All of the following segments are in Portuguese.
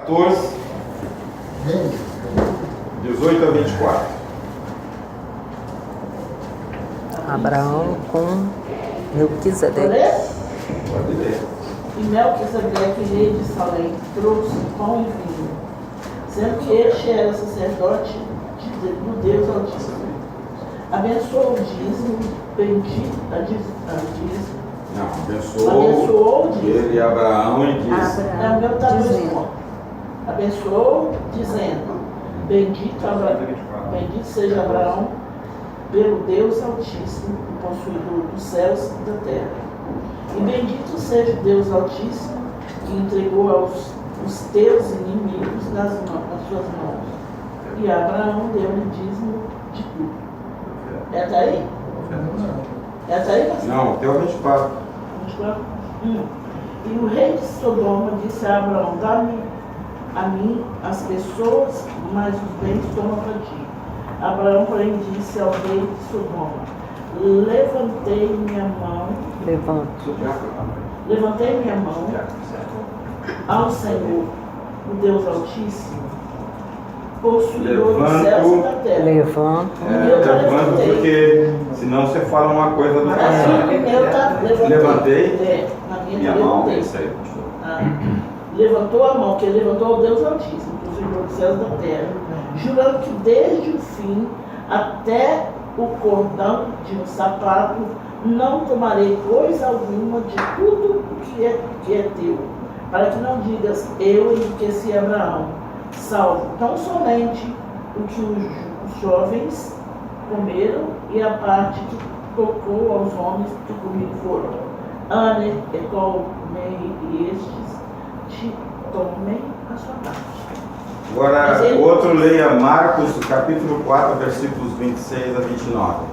14, 18 a 24. Abraão com Melquisedeque. Pode ler. E Melquisedeque, rei de Salém, trouxe pão e vinho, sendo que este era sacerdote do Deus Altíssimo. Abençoou o dízimo, bendito a dízimo. Não, Abençoou o dízimo. ele, Abraão, e disse: É o meu tá dois pontos. Abençoou, dizendo: bendito seja Abraão pelo Deus Altíssimo, o possuidor dos céus e da terra. E bendito seja o Deus Altíssimo, que entregou os teus inimigos nas suas mãos. E Abraão deu-lhe dízimo de tudo. É até aí? É até aí? Não, até o 24. E o rei de Sodoma disse a Abraão: dá-me a mim as pessoas, mas os bens toma para ti. Abraão, porém, disse ao rei de Sodoma: levantei minha mão ao Senhor, o Deus Altíssimo, possuidor dos céus e da terra. Levanto. Levanto porque senão você fala uma coisa do passado. Levantei na minha mão. Isso aí. Levantou a mão, que ele levantou ao Deus Altíssimo, possuidor dos céus e da terra, jurando que desde o fim até o cordão de um sapato não tomarei coisa alguma de tudo o que é teu, para que não digas: eu enriqueci Abraão, salvo tão somente o que os jovens comeram e a parte que tocou aos homens que comigo foram. Ane, Ecol, Mei e estes te tomem a sua parte. Agora, o outro leia Marcos, capítulo 4, versículos 26 a 29.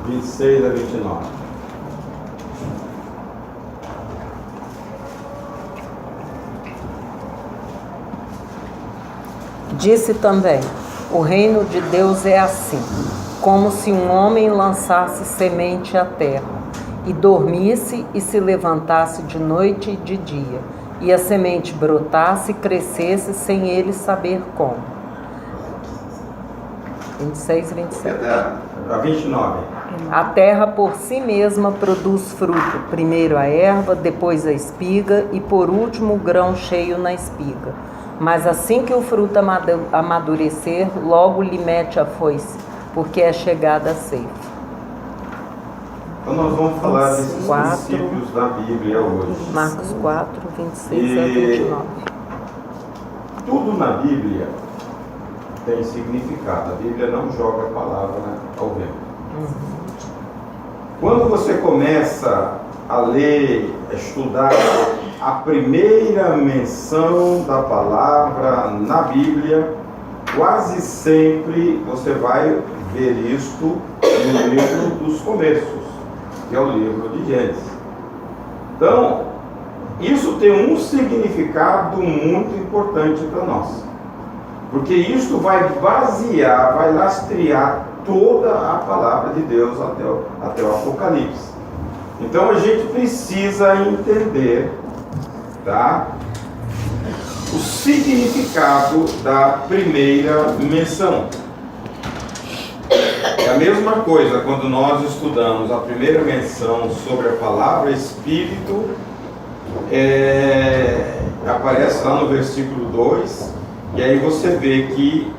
26 a 29. Disse também: o reino de Deus é assim, como se um homem lançasse semente à terra, e dormisse e se levantasse de noite e de dia, e a semente brotasse e crescesse sem ele saber como. 26 e 27. A 29. A terra por si mesma produz fruto, primeiro a erva, depois a espiga e por último o grão cheio na espiga. Mas assim que o fruto amadurecer, logo lhe mete a foice, porque é chegada a ceifa. Então nós vamos falar desses princípios da Bíblia hoje. Marcos 4, 26 a 29. Tudo na Bíblia tem significado. A Bíblia não joga a palavra ao vento. Quando você começa a ler, a estudar a primeira menção da palavra na Bíblia, quase sempre você vai ver isto no livro dos Começos, que é o livro de Gênesis. Então, isso tem um significado muito importante para nós, porque isto vai basear, vai lastrear toda a palavra de Deus até o Apocalipse. Então a gente precisa entender, tá, o significado da primeira menção. É a mesma coisa quando nós estudamos a primeira menção sobre a palavra Espírito, aparece lá no versículo 2, e aí você vê que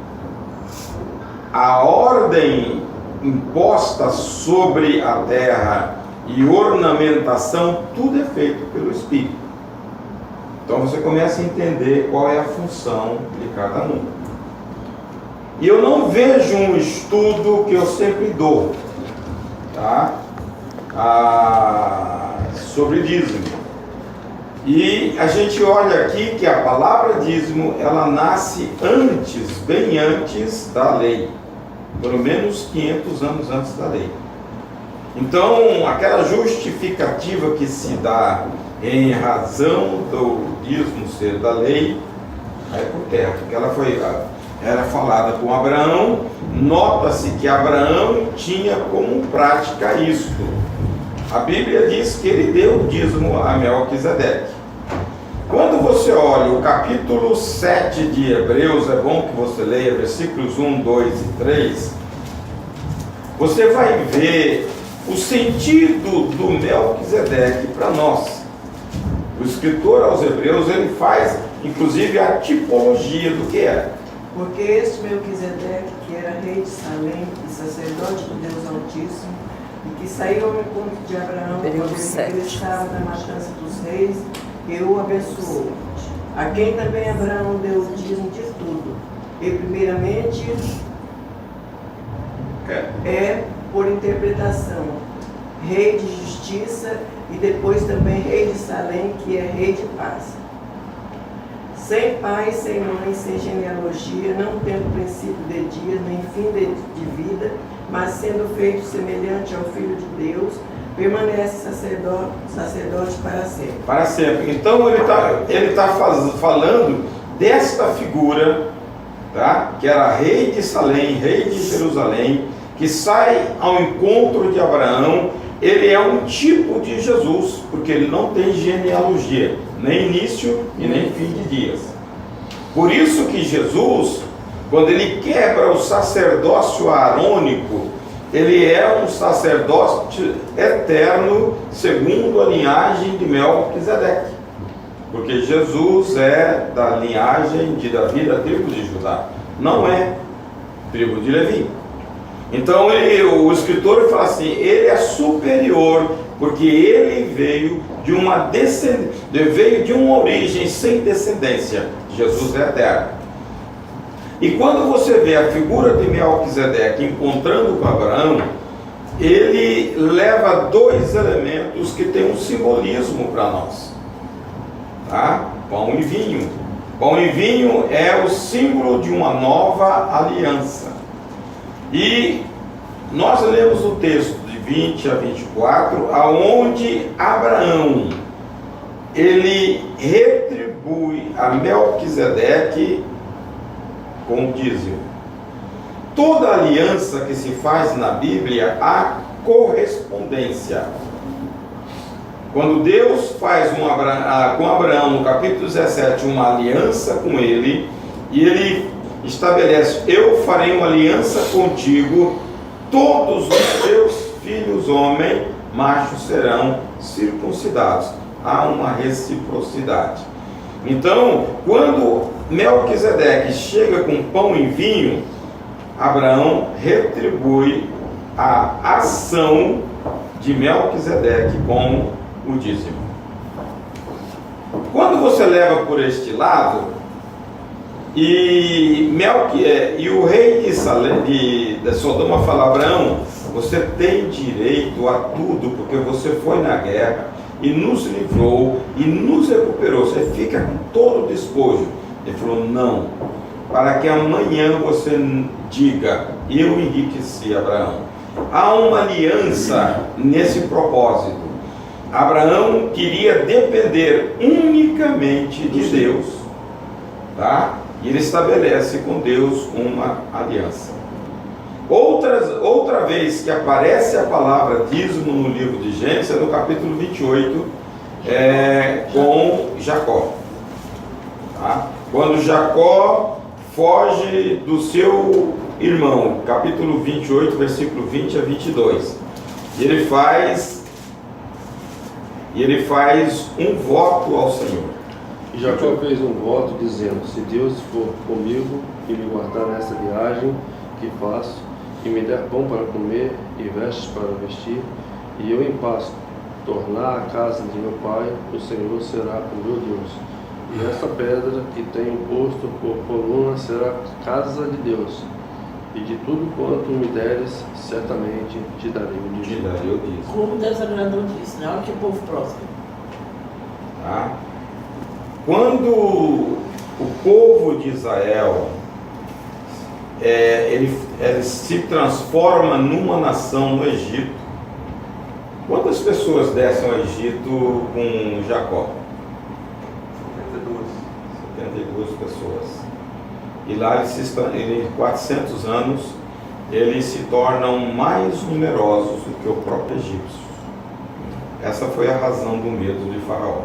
a ordem imposta sobre a terra e ornamentação, tudo é feito pelo Espírito. Então você começa a entender qual é a função de cada um. E eu não vejo um estudo que eu sempre dou, tá? Sobre dízimo. E a gente olha aqui que a palavra dízimo, ela nasce antes, bem antes da lei. Pelo menos 500 anos antes da lei. Então, aquela justificativa que se dá em razão do dízimo ser da lei, é por terra, porque ela era falada com Abraão. Nota-se que Abraão tinha como prática isto. A Bíblia diz que ele deu o dízimo a Melquisedeque. você olha o capítulo 7 de Hebreus, é bom que você leia versículos 1, 2 e 3, você vai ver o sentido do Melquisedeque para nós. O escritor aos Hebreus, ele faz inclusive a tipologia do que era. Porque este Melquisedeque, que era rei de Salém e sacerdote do Deus Altíssimo, e que saiu ao encontro de Abraão quando ele estava na matança dos reis, e o abençoou, a quem também Abraão deu o dízimo de tudo. E primeiramente por interpretação, rei de justiça, e depois também rei de Salém, que é rei de paz. Sem pai, sem mãe, sem genealogia, não tendo princípio de dias, nem fim de vida, mas sendo feito semelhante ao Filho de Deus, permanece sacerdote para sempre. Para sempre. Então ele tá falando desta figura, tá? Que era rei de Salém, rei de Jerusalém, que sai ao encontro de Abraão. Ele é um tipo de Jesus, porque ele não tem genealogia, nem início e nem fim de dias. Por isso que Jesus, quando ele quebra o sacerdócio arônico, ele é um sacerdote eterno segundo a linhagem de Melquisedeque, porque Jesus é da linhagem de Davi, da tribo de Judá, não é tribo de Levi. Então o escritor fala assim, ele é superior, porque ele veio de uma origem sem descendência. Jesus é eterno. E quando você vê a figura de Melquisedeque encontrando com Abraão, ele leva dois elementos que têm um simbolismo para nós, tá? Pão e vinho. Pão e vinho é o símbolo de uma nova aliança. E nós lemos o texto de 20 a 24, aonde Abraão, ele retribui a Melquisedeque com o dízimo. Toda aliança que se faz na Bíblia, há correspondência. Quando Deus faz com Abraão, no capítulo 17, uma aliança com ele, e ele estabelece, eu farei uma aliança contigo, todos os teus filhos homens, machos, serão circuncidados. Há uma reciprocidade. Então, quando Melquisedeque chega com pão e vinho, Abraão retribui a ação de Melquisedeque com o dízimo. Quando você leva por este lado, e o rei de Sodoma fala, Abraão, você tem direito a tudo, porque você foi na guerra e nos livrou e nos recuperou, você fica com todo o despojo. Ele falou, não, para que amanhã você diga, eu enriqueci Abraão. Há uma aliança nesse propósito. Abraão queria depender unicamente de Deus, tá? E ele estabelece com Deus uma aliança. Outra vez que aparece a palavra dízimo no livro de Gênesis, é no capítulo 28, com Jacó. Tá? Quando Jacó foge do seu irmão, capítulo 28, versículo 20 a 22. E ele faz um voto ao Senhor. Jacó fez um voto dizendo, se Deus for comigo e me guardar nessa viagem que faço, e me der pão para comer e vestes para vestir, e eu em paz tornar a casa de meu pai, o Senhor será o meu Deus. E esta pedra que tenho posto por coluna será casa de Deus. E de tudo quanto me deres, certamente te darei o dízimo. Como Deus agradou disso, na hora que o povo próspero. Tá? Quando o povo de Israel ele se transforma numa nação no Egito, quantas pessoas descem ao Egito com Jacó? 72 pessoas. E lá em 400 anos eles se tornam mais numerosos do que o próprio egípcio. Essa foi a razão do medo de Faraó.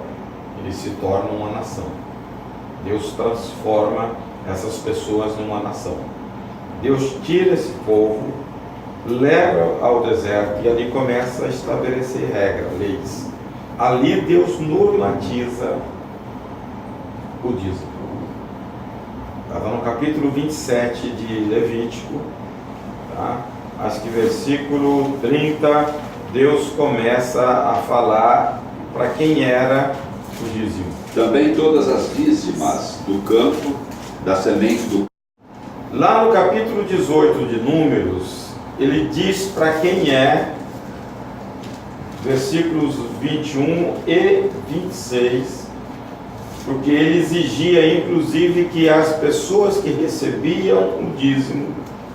Eles se tornam uma nação. Deus transforma essas pessoas numa nação. Deus tira esse povo, leva ao deserto e ali começa a estabelecer regras, leis. Ali Deus normatiza o dízimo. Está no capítulo 27 de Levítico, tá? Acho que versículo 30, Deus começa a falar para quem era o dízimo. Também todas as dízimas do campo, da semente do... Lá no capítulo 18 de Números, ele diz para quem é, versículos 21 e 26, porque ele exigia inclusive que as pessoas que recebiam o dízimo,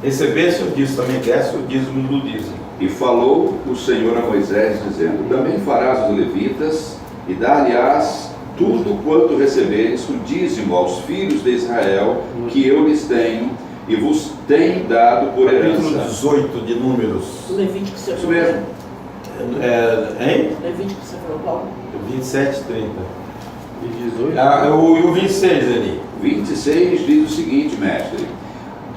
recebessem o dízimo, também dessem o dízimo do dízimo. E falou o Senhor a Moisés, dizendo: também farás os levitas, e dar-lhe-ás tudo quanto receberes o dízimo aos filhos de Israel, que eu lhes tenho, e vos tenho dado por Capítulo herança. 18 de Números. O Levítico que você Isso falou. mesmo. Hein? Levítico que você falou, Paulo. 27, 30. E 18? E o 26 ali. 26 diz o seguinte, mestre: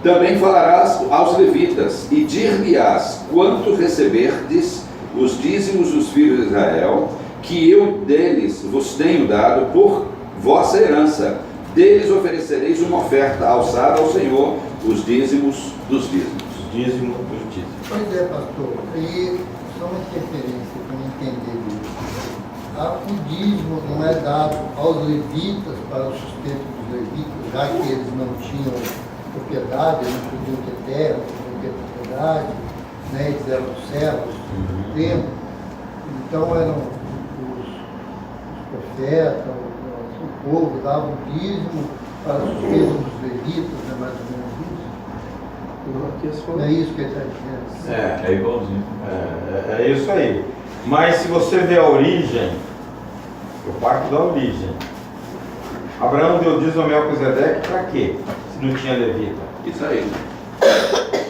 também falarás aos levitas, e dir-lhe-ás quanto receberdes os dízimos dos filhos de Israel, que eu deles vos tenho dado por vossa herança. Deles oferecereis uma oferta alçada ao Senhor, os dízimos dos dízimos. Dízimo dos dízimos. Pois é, pastor, aí só uma interferência para entender isso. O dízimo não é dado aos levitas para o sustento dos levitas, já que eles não tinham propriedade, eles não podiam ter terra, não podiam ter propriedade, né? Eles eram servos do templo. Então eram os profetas, o povo dava o dízimo para o sustento dos levitas, né? Mais ou menos isso. Não é isso que ele está dizendo? É igualzinho. É isso aí. Mas se você vê a origem, eu parto da origem. Abraão deu dízimo a Melquisedeque para quê? Se não tinha levita. Isso aí.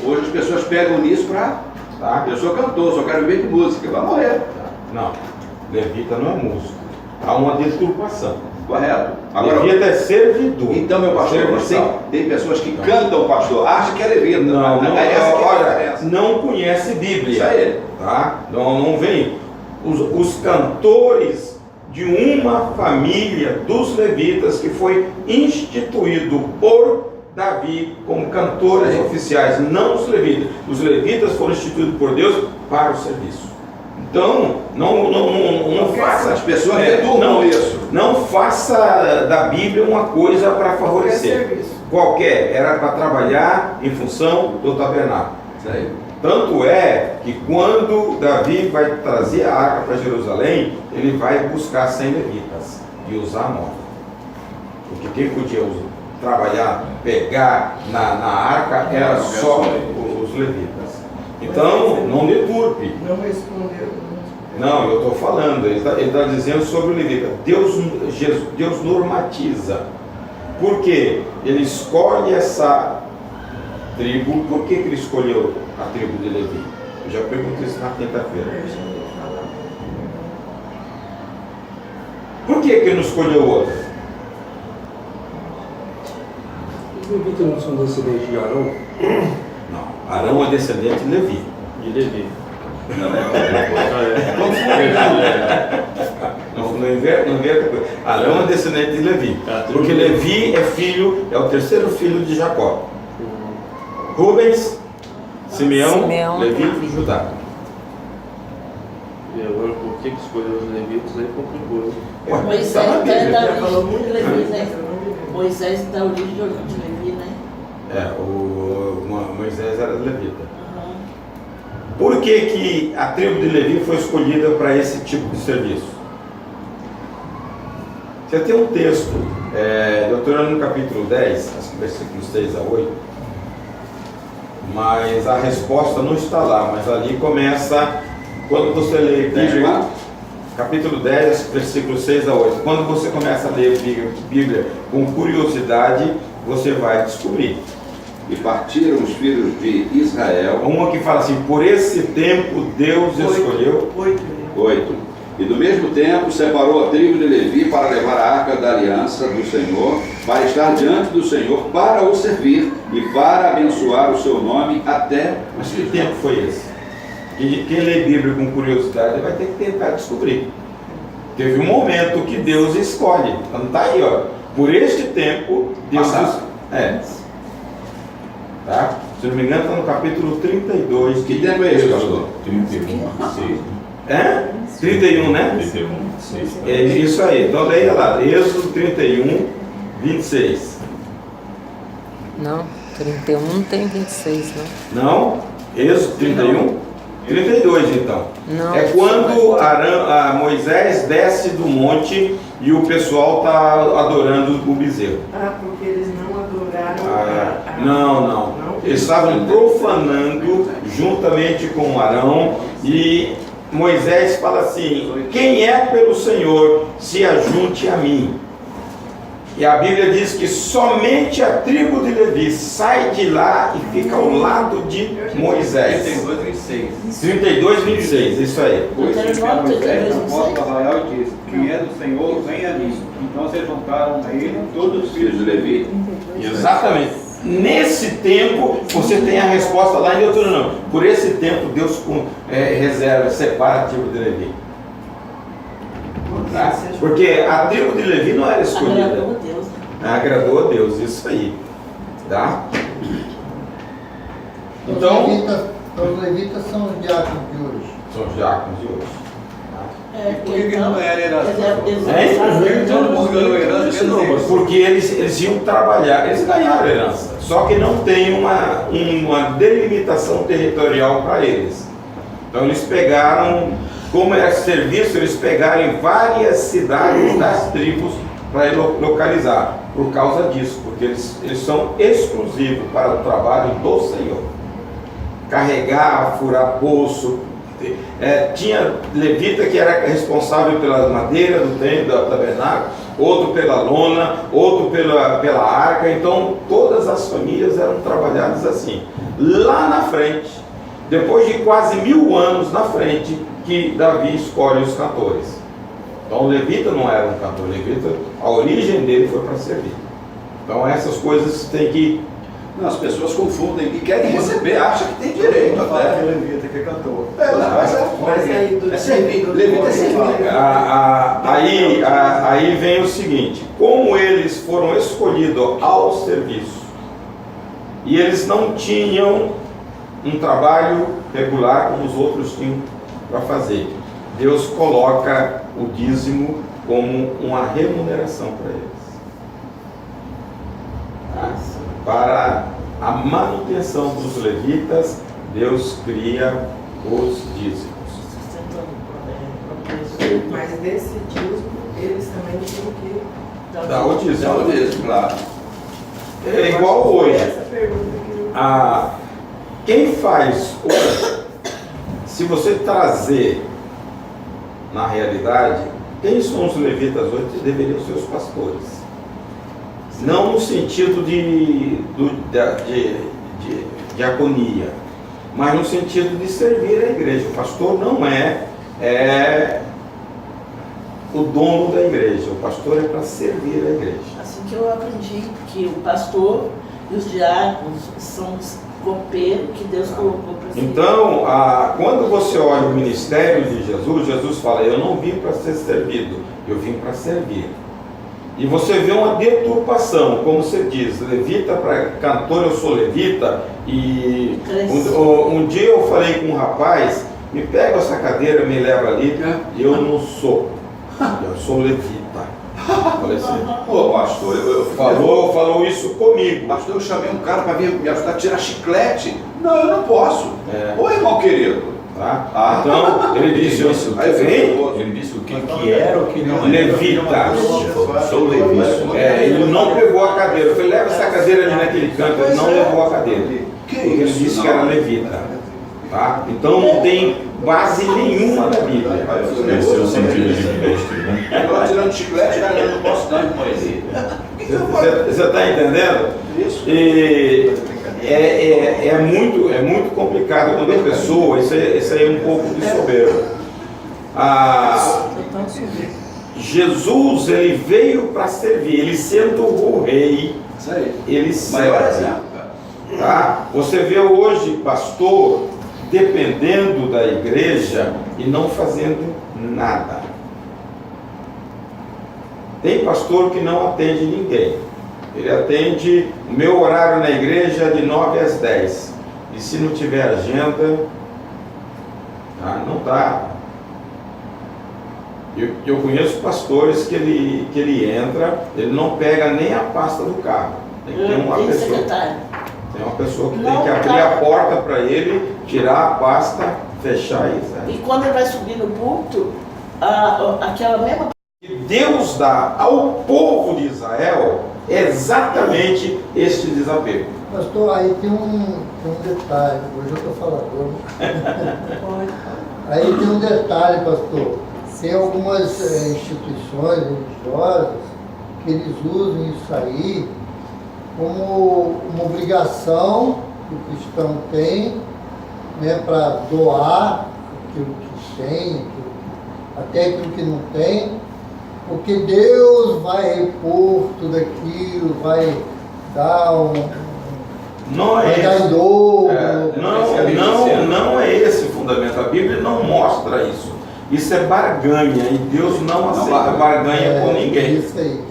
Hoje as pessoas pegam nisso para... Tá? Eu sou cantor, só quero ver de música, vai morrer. Não, levita não é músico. Há uma deturpação. Correto. Agora, Levita é servidor. então, meu pastor, você Serviçal. tem pessoas que cantam, pastor, acha que é levita. Não, Essa que é a olha, diferença. não conhece Bíblia. Isso aí. Tá? Não vem. Os cantores de uma família dos levitas que foi instituído por Davi como cantores oficiais, não os levitas. Os levitas foram instituídos por Deus para o serviço. Então, não faça. As pessoas deturpam isso. Não faça da Bíblia uma coisa para favorecer. Qualquer, era para trabalhar em função do tabernáculo. Isso aí. Tanto é que quando Davi vai trazer a arca para Jerusalém, ele vai buscar 100 levitas e usar a nova. Porque quem podia trabalhar, pegar na arca era só os levitas. Então, não deturpe. Não respondeu. Não, eu estou falando, ele está dizendo sobre o levita. Deus normatiza. Por quê? Ele escolhe essa tribo. Por que ele escolheu a tribo de Levi? Eu já perguntei isso na quinta-feira. Por que ele não escolheu outra? Os levitas não são descendentes de Arão? Não, Arão é descendente de Levi. De Levi. Não inventa coisa. Arão é descendente de Levi. Porque Levi é filho, é o terceiro filho de Jacó. Rubens, Simeão, Levi e Judá. E agora, por que escolheu os levitas? Aí complicou. Ué, Moisés tá na Bíblia. da Já falou origem muito de Levi, né? disso. Moisés da origem de Levi, né? Moisés era levita. Uhum. Por que a tribo de Levi foi escolhida para esse tipo de serviço? Você tem um texto, Deuteronômio no capítulo 10, versículos 6 a 8, mas a resposta não está lá, mas ali começa, quando você lê Bíblia, capítulo 10, versículos 6 a 8, quando você começa a ler Bíblia com curiosidade, você vai descobrir. E partiram os filhos de Israel. Uma que fala assim, por esse tempo Deus escolheu 8. E do mesmo tempo separou a tribo de Levi para levar a arca da aliança do Senhor, para estar diante do Senhor, para o servir e para abençoar o seu nome até... Mas que tempo foi esse? Quem lê Bíblia com curiosidade vai ter que tentar descobrir. Teve um momento que Deus escolhe. Então tá aí, ó. Por este tempo, Deus... Tá? Se não me engano, está no capítulo 32. Que tempo é esse, pastor? 31, 6. É? 31, né? 31, 6. É isso aí. Então daí, olha lá, Êxodo 31, 26. Não, 31 não tem 26, não. Não? Êxodo 31? 32 então. Não. É quando Moisés desce do monte e o pessoal está adorando o bezerro. Ah, porque eles não adoraram Não. Eles estavam profanando juntamente com Arão, e Moisés fala assim: quem é pelo Senhor, se ajunte a mim. E a Bíblia diz que somente a tribo de Levi sai de lá e fica ao lado de Moisés. 32, 26. 32, 26, isso aí. Eu quero Moisés Moisés, na porta do arraial e disse: quem é do Senhor, venha a mim. Então se juntaram a ele todos os filhos de Levi. Exatamente. Nesse tempo, você tem a resposta lá em Deuteronômio. Por esse tempo, Deus reserva, separa a tribo de Levi. Tá? Porque a tribo de Levi não era escolhida. agradou a Deus. Agradou a Deus, isso aí. Tá? Então, Os levitas são os diáconos de hoje. são os diáconos de hoje. Por que não era herança? Todo mundo ganhou herança, menos eles. Porque eles iam trabalhar, eles ganharam herança, só que não tem uma delimitação territorial para eles. Então eles pegaram, como era serviço, eles pegaram em várias cidades das tribos para localizar, por causa disso, porque eles são exclusivos para o trabalho do Senhor. Carregar, furar poço. Tinha levita que era responsável pela madeira do templo, do tabernáculo, outro pela lona, outro pela arca. Então todas as famílias eram trabalhadas assim. Lá na frente, depois de quase 1000 anos na frente, que Davi escolhe os cantores. Então o levita não era um cantor, o levita, a origem dele foi para servir. Então essas coisas tem que... Não, as pessoas confundem e querem receber, acham que tem direito até. Levita que cantou. É servir. Levita é servir. Aí vem o seguinte: como eles foram escolhidos ao serviço e eles não tinham um trabalho regular como os outros tinham para fazer, Deus coloca o dízimo como uma remuneração para eles. Para a manutenção dos levitas, Deus cria os dízimos. Mas desse dízimo, eles também tinham que Dá o dízimo. Dá o dízimo, claro. É igual hoje. Essa pergunta que Quem faz hoje, se você trazer na realidade, quem são os levitas hoje? Deveriam ser os pastores. Não no sentido de diaconia, mas no sentido de servir a igreja. O pastor não é o dono da igreja, o pastor é para servir a igreja. Assim que eu aprendi que o pastor e os diáconos são os copeiros que Deus colocou para servir. Então, quando você olha o ministério de Jesus, Jesus fala: eu não vim para ser servido, eu vim para servir. E você vê uma deturpação, como você diz, levita para cantor, eu sou levita. E um dia eu falei com um rapaz: me pega essa cadeira, me leva ali. Eu não sou, eu sou levita. Falei assim: Ô pastor, falou isso comigo. Pastor, eu chamei um cara para vir me ajudar a tirar chiclete. Não, eu não posso. Ô irmão querido. Tá? Então, ele disse: Ele disse o que era o que não era. levita. Sou levita. Ele não pegou a cadeira. Eu falei: leva essa cadeira ali naquele canto. Ele não levou a cadeira. Que Porque ele disse que era levita. Tá? Então não tem base nenhuma da Bíblia. Esse é o sentido de ministro, né? Agora tirando chiclete, eu não posso dar irmão. Você está entendendo? Isso. E é muito complicado quando a pessoa, isso aí é um pouco de soberba. Jesus, ele veio para servir, ele sendo o rei, Isso aí. ele Maior serve. exemplo, cara. Tá? Você vê hoje pastor dependendo da igreja e não fazendo nada. Tem pastor que não atende ninguém. Ele atende, o meu horário na igreja é de 9 às 10. E se não tiver agenda, não dá. Eu conheço pastores que ele entra, ele não pega nem a pasta do carro. Tem que ter uma Tem pessoa. secretário. Tem uma pessoa que Não, tem que abrir cara. a porta para ele, tirar a pasta, fechar e sair. E quando ele vai subir no púlpito, aquela mesma Que Deus dá ao povo de Israel exatamente este desapego. Pastor, aí tem um detalhe, hoje eu estou falador. Aí tem um detalhe, pastor. Tem algumas instituições religiosas que eles usam isso aí como uma obrigação que o cristão tem, né, para doar aquilo que tem, até aquilo que não tem, porque Deus vai repor tudo aquilo, vai dar Não é vai dar em esse. dobro. Não é esse o fundamento. A Bíblia não mostra isso. Isso é barganha e Deus não aceita barganha com ninguém. Isso aí.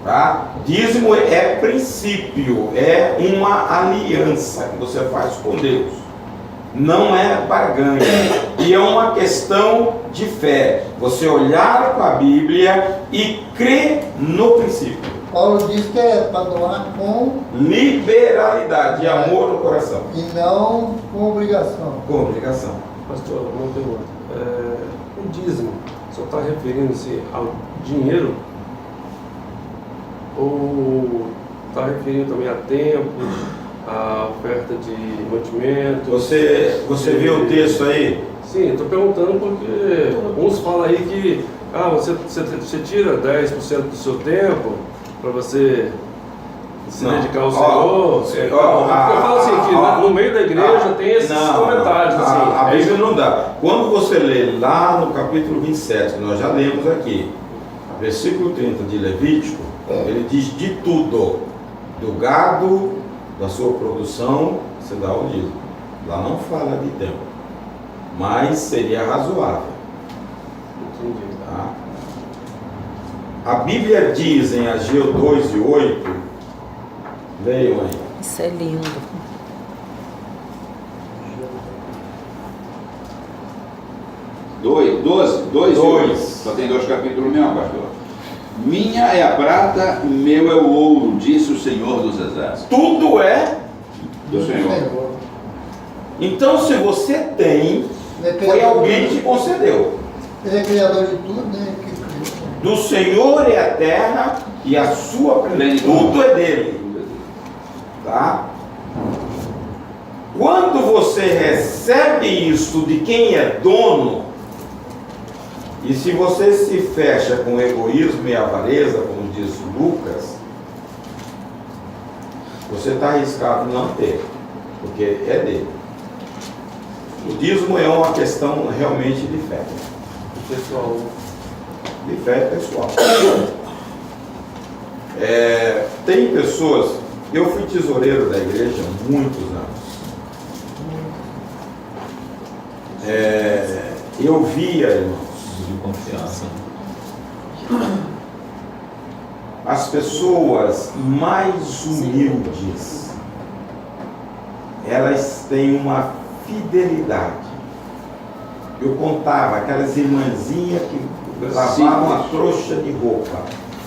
Tá? Dízimo é princípio, é uma aliança que você faz com Deus. Não é barganha. E é uma questão de fé. Você olhar para a Bíblia e crer no princípio. Paulo diz que é para doar com Liberalidade e amor no coração. e não com obrigação. Com obrigação. Pastor, uma pergunta. O dízimo só está referindo-se ao dinheiro? Ou está referindo também a tempo, a oferta de mantimento? Você viu o texto aí? Sim, estou perguntando porque uns falam aí que você tira 10% do seu tempo para você se Não. dedicar ao Ó, Senhor. ó, Eu falo assim, que no meio da igreja tem esses comentários. Assim, A Bíblia não dá. Quando você lê lá no capítulo 27, que nós já lemos aqui, versículo 30 de Levítico, ele diz de tudo, do gado, da sua produção, você dá o dízimo. Lá não fala de tempo, mas seria razoável. Entendi. Tá? A Bíblia diz em Ageu 2:8, leiam aí. Isso é lindo. Dois. Só tem 2 capítulos mesmo, pastor. Minha é a prata, meu é o ouro, disse o Senhor dos Exércitos. Tudo é. Do Senhor. Então, se você tem, foi alguém que concedeu. Ele é criador de tudo, né? Do Senhor é a terra e a sua plenitude. Tudo é dele. Tá? Quando você recebe isso de quem é dono, e se você se fecha com egoísmo e avareza, como diz Lucas, você está arriscado não ter, porque é dele. O dízimo é uma questão realmente de fé. Pessoal, De fé pessoal. Tem pessoas, eu fui tesoureiro da igreja há muitos anos. Eu via, irmãos, De confiança. as pessoas mais humildes, elas têm uma fidelidade. Eu contava aquelas irmãzinhas que lavavam a trouxa de roupa,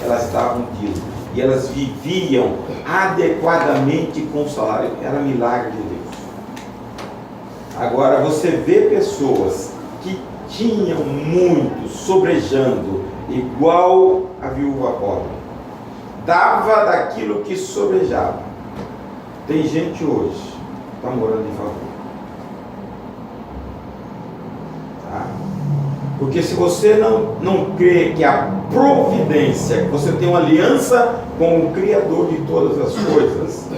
elas davam dízimo e elas viviam adequadamente com o salário. Era milagre de Deus. Agora você vê pessoas que tinham muito, sobrejando, igual a viúva pobre, dava daquilo que sobrejava. Tem gente hoje que está morando em favor. Tá? Porque se você não crê que a providência, que você tem uma aliança com o Criador de todas as coisas, Não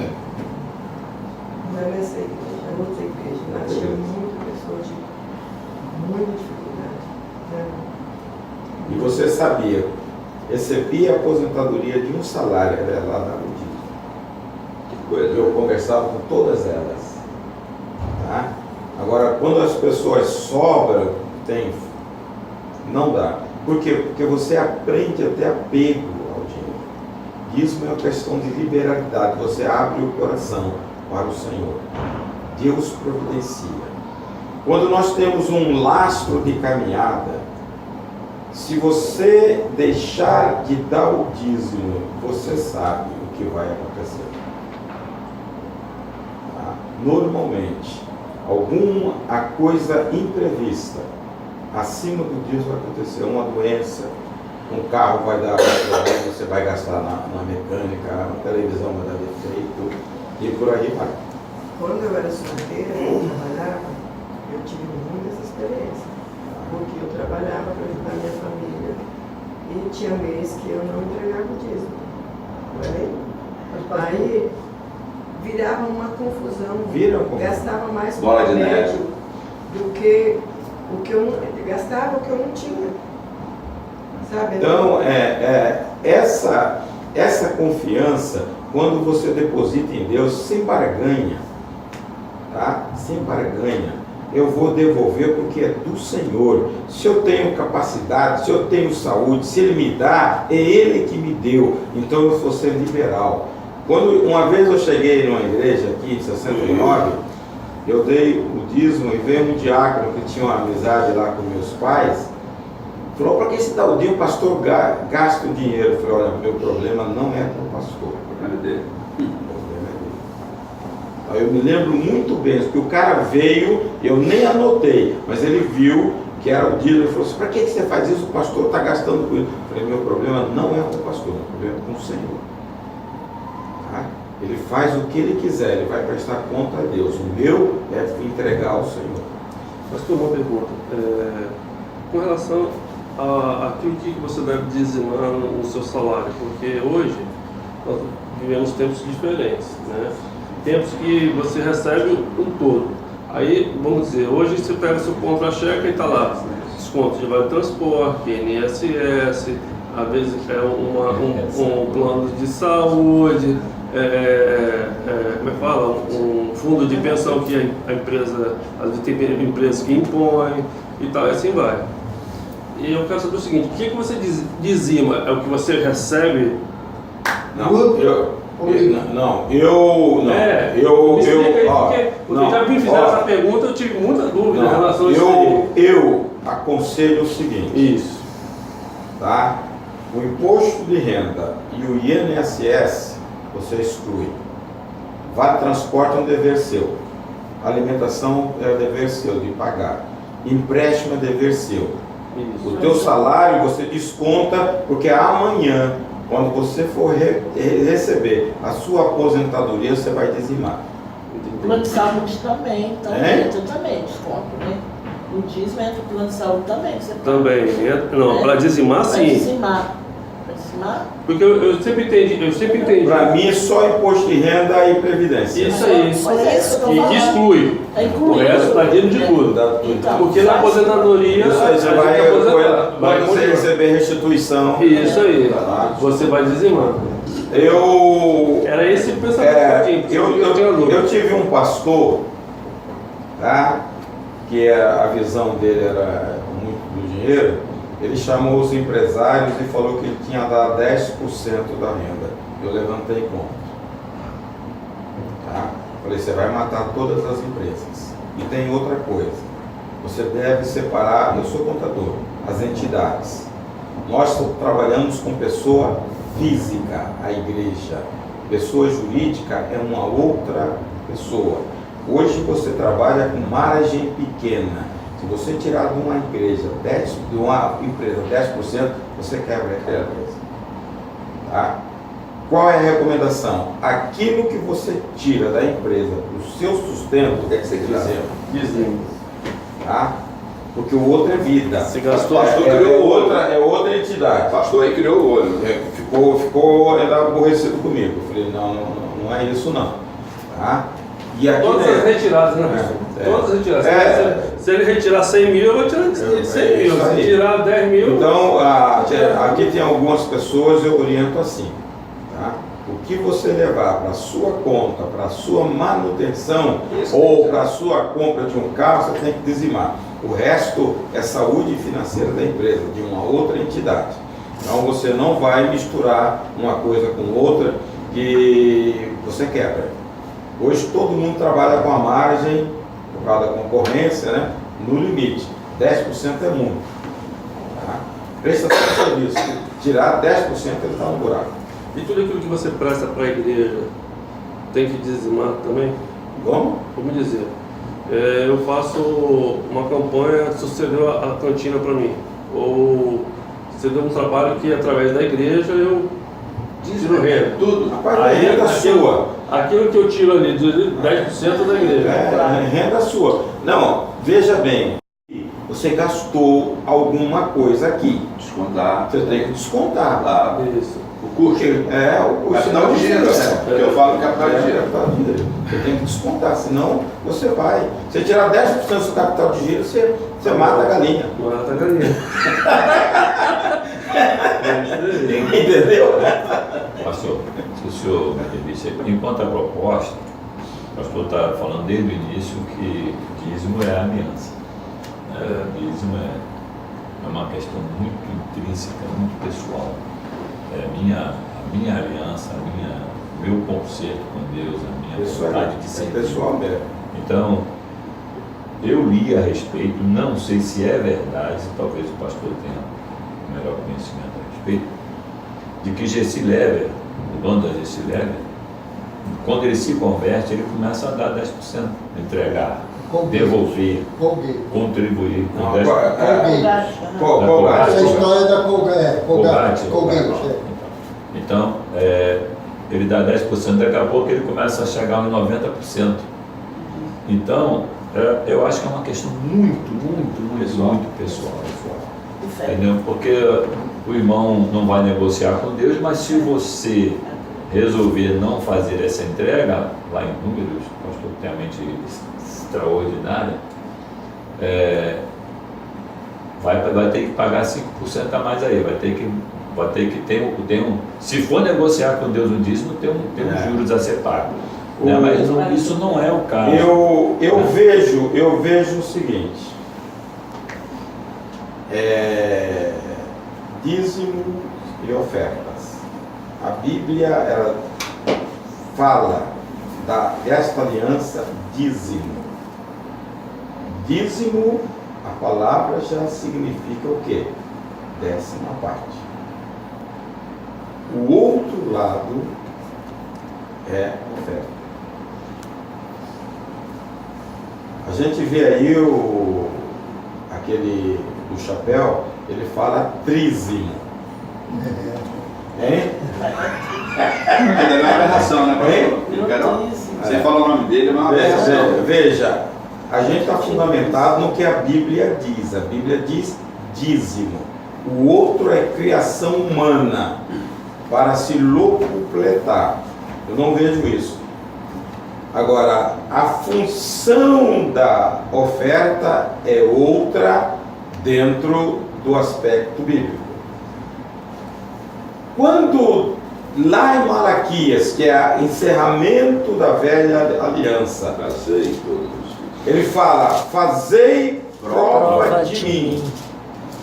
é nessa igreja, é outra igreja. Lá tinha muita pessoa de muita dificuldade. Né? e você sabia recebia a aposentadoria de um salário, ela dava o dízimo. Eu conversava com todas elas. Tá? Agora, quando as pessoas sobram, não dá. Por quê? Porque você aprende a ter apego ao dinheiro. Dízimo é uma questão de liberalidade. Você abre o coração para o Senhor. Deus providencia. Quando nós temos um lastro de caminhada, se você deixar de dar o dízimo, você sabe o que vai acontecer. Tá? Normalmente, alguma coisa imprevista acima do dízimo vai acontecer. Uma doença, um carro vai dar problema, você vai gastar na mecânica, a televisão vai dar defeito e por aí vai. Quando eu era solteira, eu trabalhava, eu tive muitas experiências, porque eu trabalhava para ajudar minha família e tinha mês que eu não entregava o dízimo. Aí virava uma confusão, gastava mais com Bola de remédio neve. do que o que eu gastava, o que eu não tinha. Sabe? Então, essa confiança, quando você deposita em Deus sem barganha, tá? Sem barganha, eu vou devolver porque é do Senhor. Se eu tenho capacidade, se eu tenho saúde, se Ele me dá, é Ele que me deu. Então eu vou ser liberal. Quando uma vez eu cheguei numa igreja aqui em 69, eu dei o dízimo e veio um diácono que tinha uma amizade lá com meus pais. Falou, para que você dá o dízimo? O pastor gasta o dinheiro. Eu falei, olha, meu problema não é com o pastor. O problema é dele. Aí eu me lembro muito bem, porque o cara veio, eu nem anotei, mas ele viu que era o dízimo. Ele falou assim, para que você faz isso? O pastor está gastando com isso. Eu falei, meu problema não é com o pastor, meu problema é com o Senhor. Tá? Ele faz o que ele quiser, ele vai prestar conta a Deus. O meu é entregar ao Senhor. Pastor, uma pergunta. Com relação àquilo que você deve dizimar no seu salário, porque hoje nós vivemos tempos diferentes, né? Tempos que você recebe um todo. Aí, vamos dizer, hoje você pega seu contra-cheque e está lá, desconto de vale transporte, INSS, às vezes um plano de saúde, como é que fala? Um fundo de pensão que a empresa, às vezes tem empresas que impõem e tal, e assim vai. E eu quero saber o seguinte, o que você dizima? É o que você recebe? Porque já me fizeram essa pergunta, eu tive muita dúvida em relação a isso aí. Eu aconselho o seguinte. Isso. Tá? O imposto de renda e o INSS você exclui. Vale transporte é um dever seu. Alimentação é um dever seu de pagar. Empréstimo é dever seu. Isso. O teu salário você desconta, porque amanhã, quando você for receber a sua aposentadoria, você vai dizimar. Plano de saúde também desconto, né? O dízimo entra o plano de saúde também. Também, não, para dizimar sim. Para dizimar. Porque eu sempre entendi. Para mim é só imposto de renda e previdência. Isso aí. E que exclui. O resto está dentro de tudo. Então, porque na aposentadoria. Isso aí você vai você receber restituição. Isso aí. Você vai dizimar. Era esse o pensamento que eu tive um pastor, tá? Que a visão dele era muito do dinheiro. Ele chamou os empresários e falou que ele tinha dado 10% da renda. Eu levantei conta. Tá? Falei, você vai matar todas as empresas. E tem outra coisa. Você deve separar, eu sou contador, as entidades. Nós trabalhamos com pessoa física, a igreja. Pessoa jurídica é uma outra pessoa. Hoje você trabalha com margem pequena. Se você tirar de uma empresa 10%, você quebra aquela empresa. Tá? Qual é a recomendação? Aquilo que você tira da empresa para o seu sustento, é que você dizima. Tá? Porque o outro é vida. Se gastou, é outra entidade. O pastor aí criou o olho. Ficou aborrecido comigo. Eu falei, não é isso não. Tá? E aqui todas as retiradas, né? Todas as retiradas. É. Se ele retirar 100 mil, eu vou tirar 100 mil. isso Se aí. tirar 10 mil... Então, aqui tem algumas pessoas, eu oriento assim, tá? O que você levar para a sua conta, para a sua manutenção ou para a sua compra de um carro, você tem que dizimar. O resto é saúde financeira da empresa, de uma outra entidade. Então você não vai misturar uma coisa com outra que você quebra. Hoje todo mundo trabalha com a margem, por causa da concorrência, né? No limite. 10% é muito. Tá? Prestação de serviço, tirar 10% ele está no buraco. E tudo aquilo que você presta para a igreja tem que dizimar também? Como? Vamos dizer, eu faço uma campanha, sucedeu a cantina para mim, ou sucedeu um trabalho que através da igreja eu tiro renda. Tudo. Rapaz, é renda sua. Aquilo que eu tiro ali, 10% da igreja. É renda sua. Não, veja bem, você gastou alguma coisa aqui. Descontar. Você tem que descontar. Lá. Isso. O custo. O custo. Capital de giro. Porque eu falo capital de giro. Capital de giro. Você tem que descontar, senão você vai. Você tirar 10% do seu capital de giro, você mata a galinha. Mata a galinha. Entendeu? Pastor, se o senhor me disse, enquanto a proposta, o pastor está falando desde o início que dízimo é a aliança. Dízimo é uma questão muito intrínseca, muito pessoal. A minha aliança, meu conserto com Deus, a minha vontade de ser. É pessoal mesmo. Então, eu li a respeito, não sei se é verdade, talvez o pastor tenha um melhor conhecimento a respeito, de que Gessi Lever, o dono da Gessi Lever, quando ele se converte, ele começa a dar 10%, entregar, devolver, contribuir com 10%. Essa história da Colgate. Então, ele dá 10%, daqui a pouco ele começa a chegar em 90%. Então, eu acho que é uma questão muito pessoal. Entendeu? Porque o irmão não vai negociar com Deus, mas se você resolver não fazer essa entrega, lá em números, pastor tem a mente extraordinária, vai ter que pagar 5% a mais aí, vai ter que ter se for negociar com Deus o dízimo, tem um juros a ser pago. Né? Mas isso não é o caso. Eu vejo o seguinte, dízimo e ofertas. A Bíblia ela fala desta aliança dízimo. Dízimo, a palavra já significa o quê? 10ª parte. O outro lado é oferta. A gente vê aí aquele do chapéu, ele fala trízimo. Hein? Ainda não é aberração, né, pastor? Você fala o nome dele, é uma aberração. Veja, a gente está fundamentado no que a Bíblia diz. A Bíblia diz dízimo. O outro é criação humana, para se locupletar. Eu não vejo isso. Agora, a função da oferta é outra dentro do aspecto bíblico. Quando lá em Malaquias, que é o encerramento da velha aliança, ele fala: fazei prova de mim,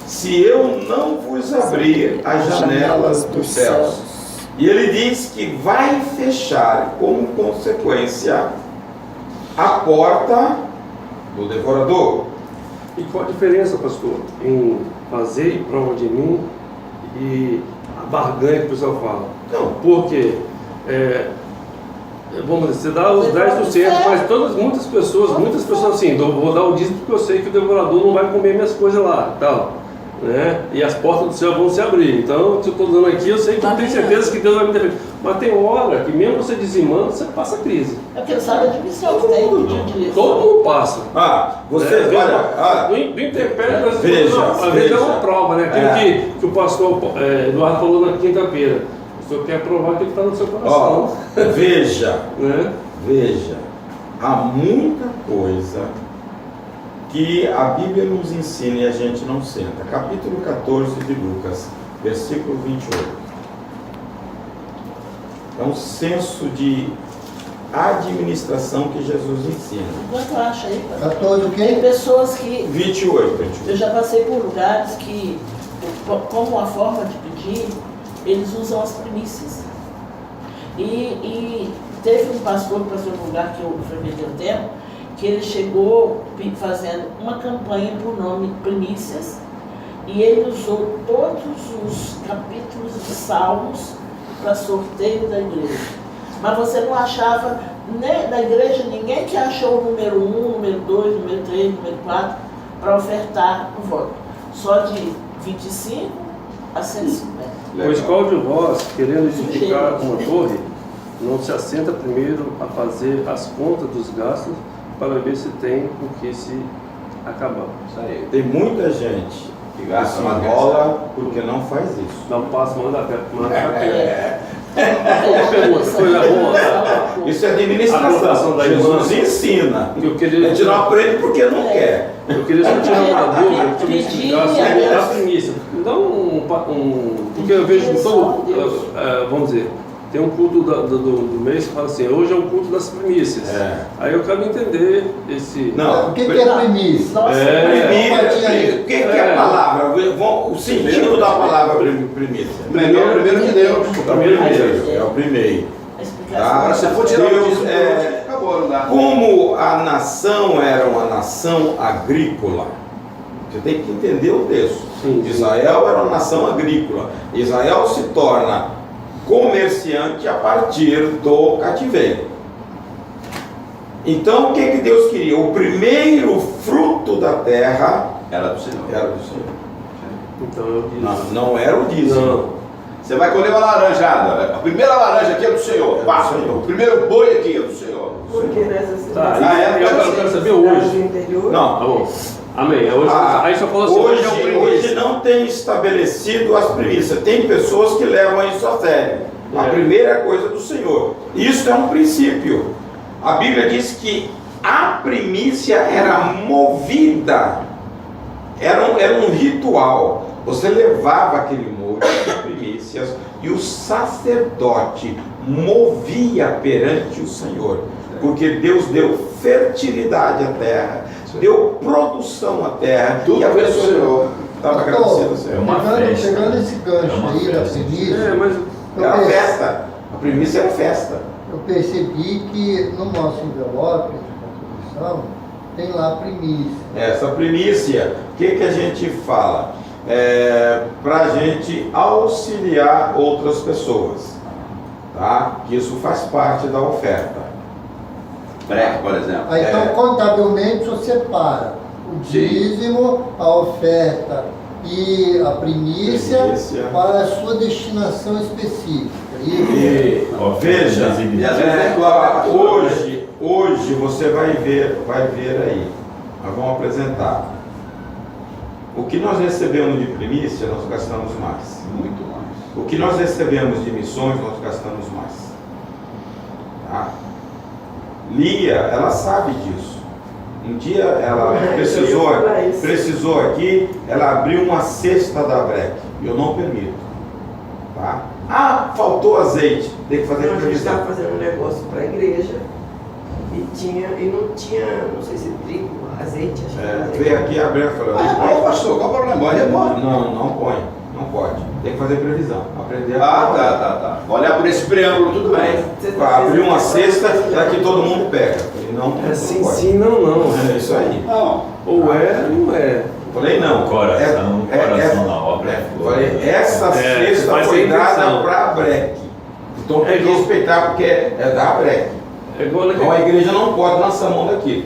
se eu não vos abrir as janelas dos céus. E ele diz que vai fechar como consequência a porta do devorador. E qual a diferença, pastor, em fazer prova de mim e a barganha que o pessoal fala? Não. Porque, vamos dizer, você dá os 10%, mas muitas pessoas assim, vou dar o dízimo porque eu sei que o devorador não vai comer minhas coisas lá, tal. Né? E as portas do céu vão se abrir. Então, se eu estou dando aqui, eu sei que eu tenho certeza que Deus vai me defender. Mas tem hora que mesmo você dizimando, você passa crise. É porque sabe a admissão que tem de Todo mundo passa. Você olha, do intempério, às veja, vezes é uma prova, né? Aquilo que o pastor Eduardo falou na quinta-feira. O senhor quer provar que ele está no seu coração. Veja, né? veja, há muita coisa que a Bíblia nos ensina e a gente não senta. Capítulo 14 de Lucas, versículo 28. É um senso de administração que Jesus ensina. Enquanto acha aí, 14 o tem quê? pessoas que 28. eu já passei por lugares que, como uma forma de pedir, eles usam as primícias. E teve um pastor que passou num lugar que eu frequentei um tempo, que ele chegou fazendo uma campanha por nome Primícias, e ele usou todos os capítulos de Salmos para sorteio da igreja. Mas você não achava, nem da igreja, ninguém que achou o número 1, número 2, número 3, número 4 para ofertar o voto. Só de 25 a 150. Pois qual de vós, querendo edificar uma torre, não se assenta primeiro a fazer as contas dos gastos para ver se tem o que se acabar? Isso aí. Tem muita gente Que que gasta se uma enrola porque não faz isso. Dá um passo, manda pra É. Uma pergunta, coisa boa. Isso é A administração. colocação da Jesus irmã. ensina. Eu A queria, gente não aprende porque não quer. eu queria só tirar uma dúvida, que eu me Pedir explicasse a Deus. da primícia. Não porque eu vejo que todo, vamos dizer, tem um culto do mês que fala assim, hoje é o culto das primícias. É. Aí eu quero entender esse... Não. O que é primícia? Nossa, Primícia. O que é a palavra? O sentido da palavra primícia. Primeiro de Deus. É o primeiro. É o primeiro. a explicação. Tá? Agora, se for tirar o Deus, dízimo, acabou, não dá. Como a nação era uma nação agrícola, você tem que entender o texto. Sim. Israel era uma nação agrícola. Israel se torna comerciante a partir do cativeiro. Então, o que Deus queria? O primeiro fruto da terra Era do Senhor. era do Senhor. Então eu disse... Não era o dízimo. Não. Você vai colher uma laranjada. A primeira laranja aqui é do Senhor. Passa. Senhor. O primeiro boi aqui é do Senhor. Porque nessas Tá, Ah, eu quero saber hoje. interior, Não. Tá bom. Amém. Hoje, aí só falou assim, Hoje, é o hoje primícia. não tem estabelecido as primícias. Tem pessoas que levam isso a sério. A É. primeira coisa do Senhor. Isso é um princípio. A Bíblia diz que a primícia era movida. Era um ritual. Você levava aquele molde de primícias e o sacerdote movia perante o Senhor. Porque Deus deu fertilidade à terra, deu produção à terra. Tudo e a pelo pessoa Senhor. estava agradecida ao Senhor. uma festa. Pegando esse gancho É uma aí da festa. primícia, Mas Era festa. A primícia era festa. eu percebi que no nosso envelope de contribuição tem lá a primícia. Essa primícia, o que a gente fala? Para a gente auxiliar outras pessoas, tá? Que isso faz parte da oferta. Breque, por exemplo. Aí, então, contabilmente, você separa o dízimo, a oferta e a primícia Primícia. para a sua destinação específica. E veja, E às vezes é igual a pastor, hoje você vai ver aí. Nós vamos apresentar. O que nós recebemos de primícia, nós gastamos mais. Muito mais. O que nós recebemos de missões, nós gastamos mais. Tá? Lia, ela sabe disso. Um dia ela precisou aqui, ela abriu uma cesta da Breck. Eu não permito. Tá? Ah, faltou azeite. Tem que fazer a gente previsão. estava fazendo um negócio para a igreja e não tinha, não sei se trigo, azeite, acho que era azeite. Veio aqui a Breck e falou: Ah, pastor, qual o problema? Pode ir embora. não põe. Não pode. Tem que fazer previsão. Aprender Ah, tá. Olhar por esse preâmbulo, tudo bem. Abrir uma cesta para que todo mundo pega. E não sim, pode. sim, não. É isso aí. Não. Ou é, não é. Falei não. Coração na obra. Falei, essa cesta faz foi a intenção. dada para a Breck. Então tem que igual- respeitar porque é da Breck. É igual Então a igreja não pode lançar mão daquilo.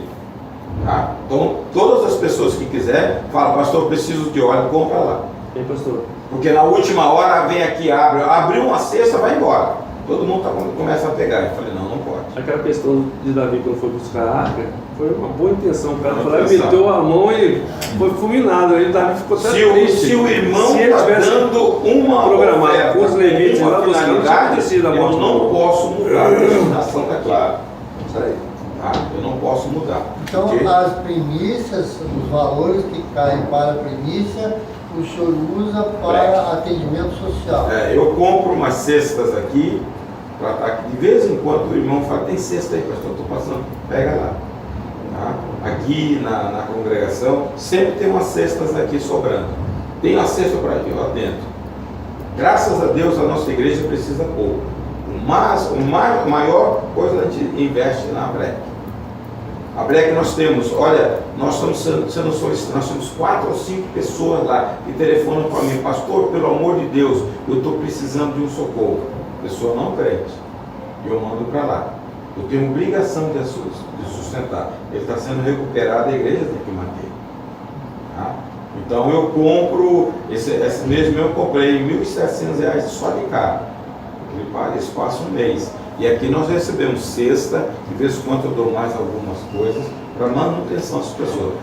Tá? Então todas as pessoas que quiserem, falam, pastor, preciso de óleo, compra lá. Hein, pastor? Porque na última hora vem aqui, abriu uma cesta, vai embora. Todo mundo começa a pegar. Eu falei, não pode. Aquela questão de Davi quando foi buscar a arca, foi uma boa intenção. O cara Boa foi lá, intenção. meteu a mão e foi fulminado. Aí Davi ficou até Se o triste. irmão Se ele está tivesse dando uma programado oferta com os levitas com uma lá buscando, finalidade, tinha acontecido a eu morte não do- posso mudar a destinação daquilo. Claro. Isso aí. Tá? Eu não posso mudar. Então, Ok? as primícias, os valores que caem para a primícia, o senhor usa para atendimento social. Eu compro umas cestas aqui, pra estar aqui. De vez em quando o irmão fala, tem cesta aí, pastor, estou passando, pega lá. Tá? Aqui na congregação, sempre tem umas cestas aqui sobrando. Tem uma cesta para aqui lá dentro. Graças a Deus a nossa igreja precisa pouco. Mas maior coisa a gente investe na Breck. A Breck nós temos, olha, nós estamos sendo solicitados, nós temos 4 ou 5 pessoas lá que telefonam para mim, pastor, pelo amor de Deus, eu estou precisando de um socorro. Pessoa não crente. E eu mando para lá. Eu tenho obrigação de sustentar. Ele está sendo recuperado, a igreja tem que manter. Tá? Então eu compro, esse mês eu comprei R$ 1.700 só de carro. Ele paga isso, passa um mês. E aqui nós recebemos cesta, de vez em quando eu dou mais algumas coisas para manutenção das pessoas.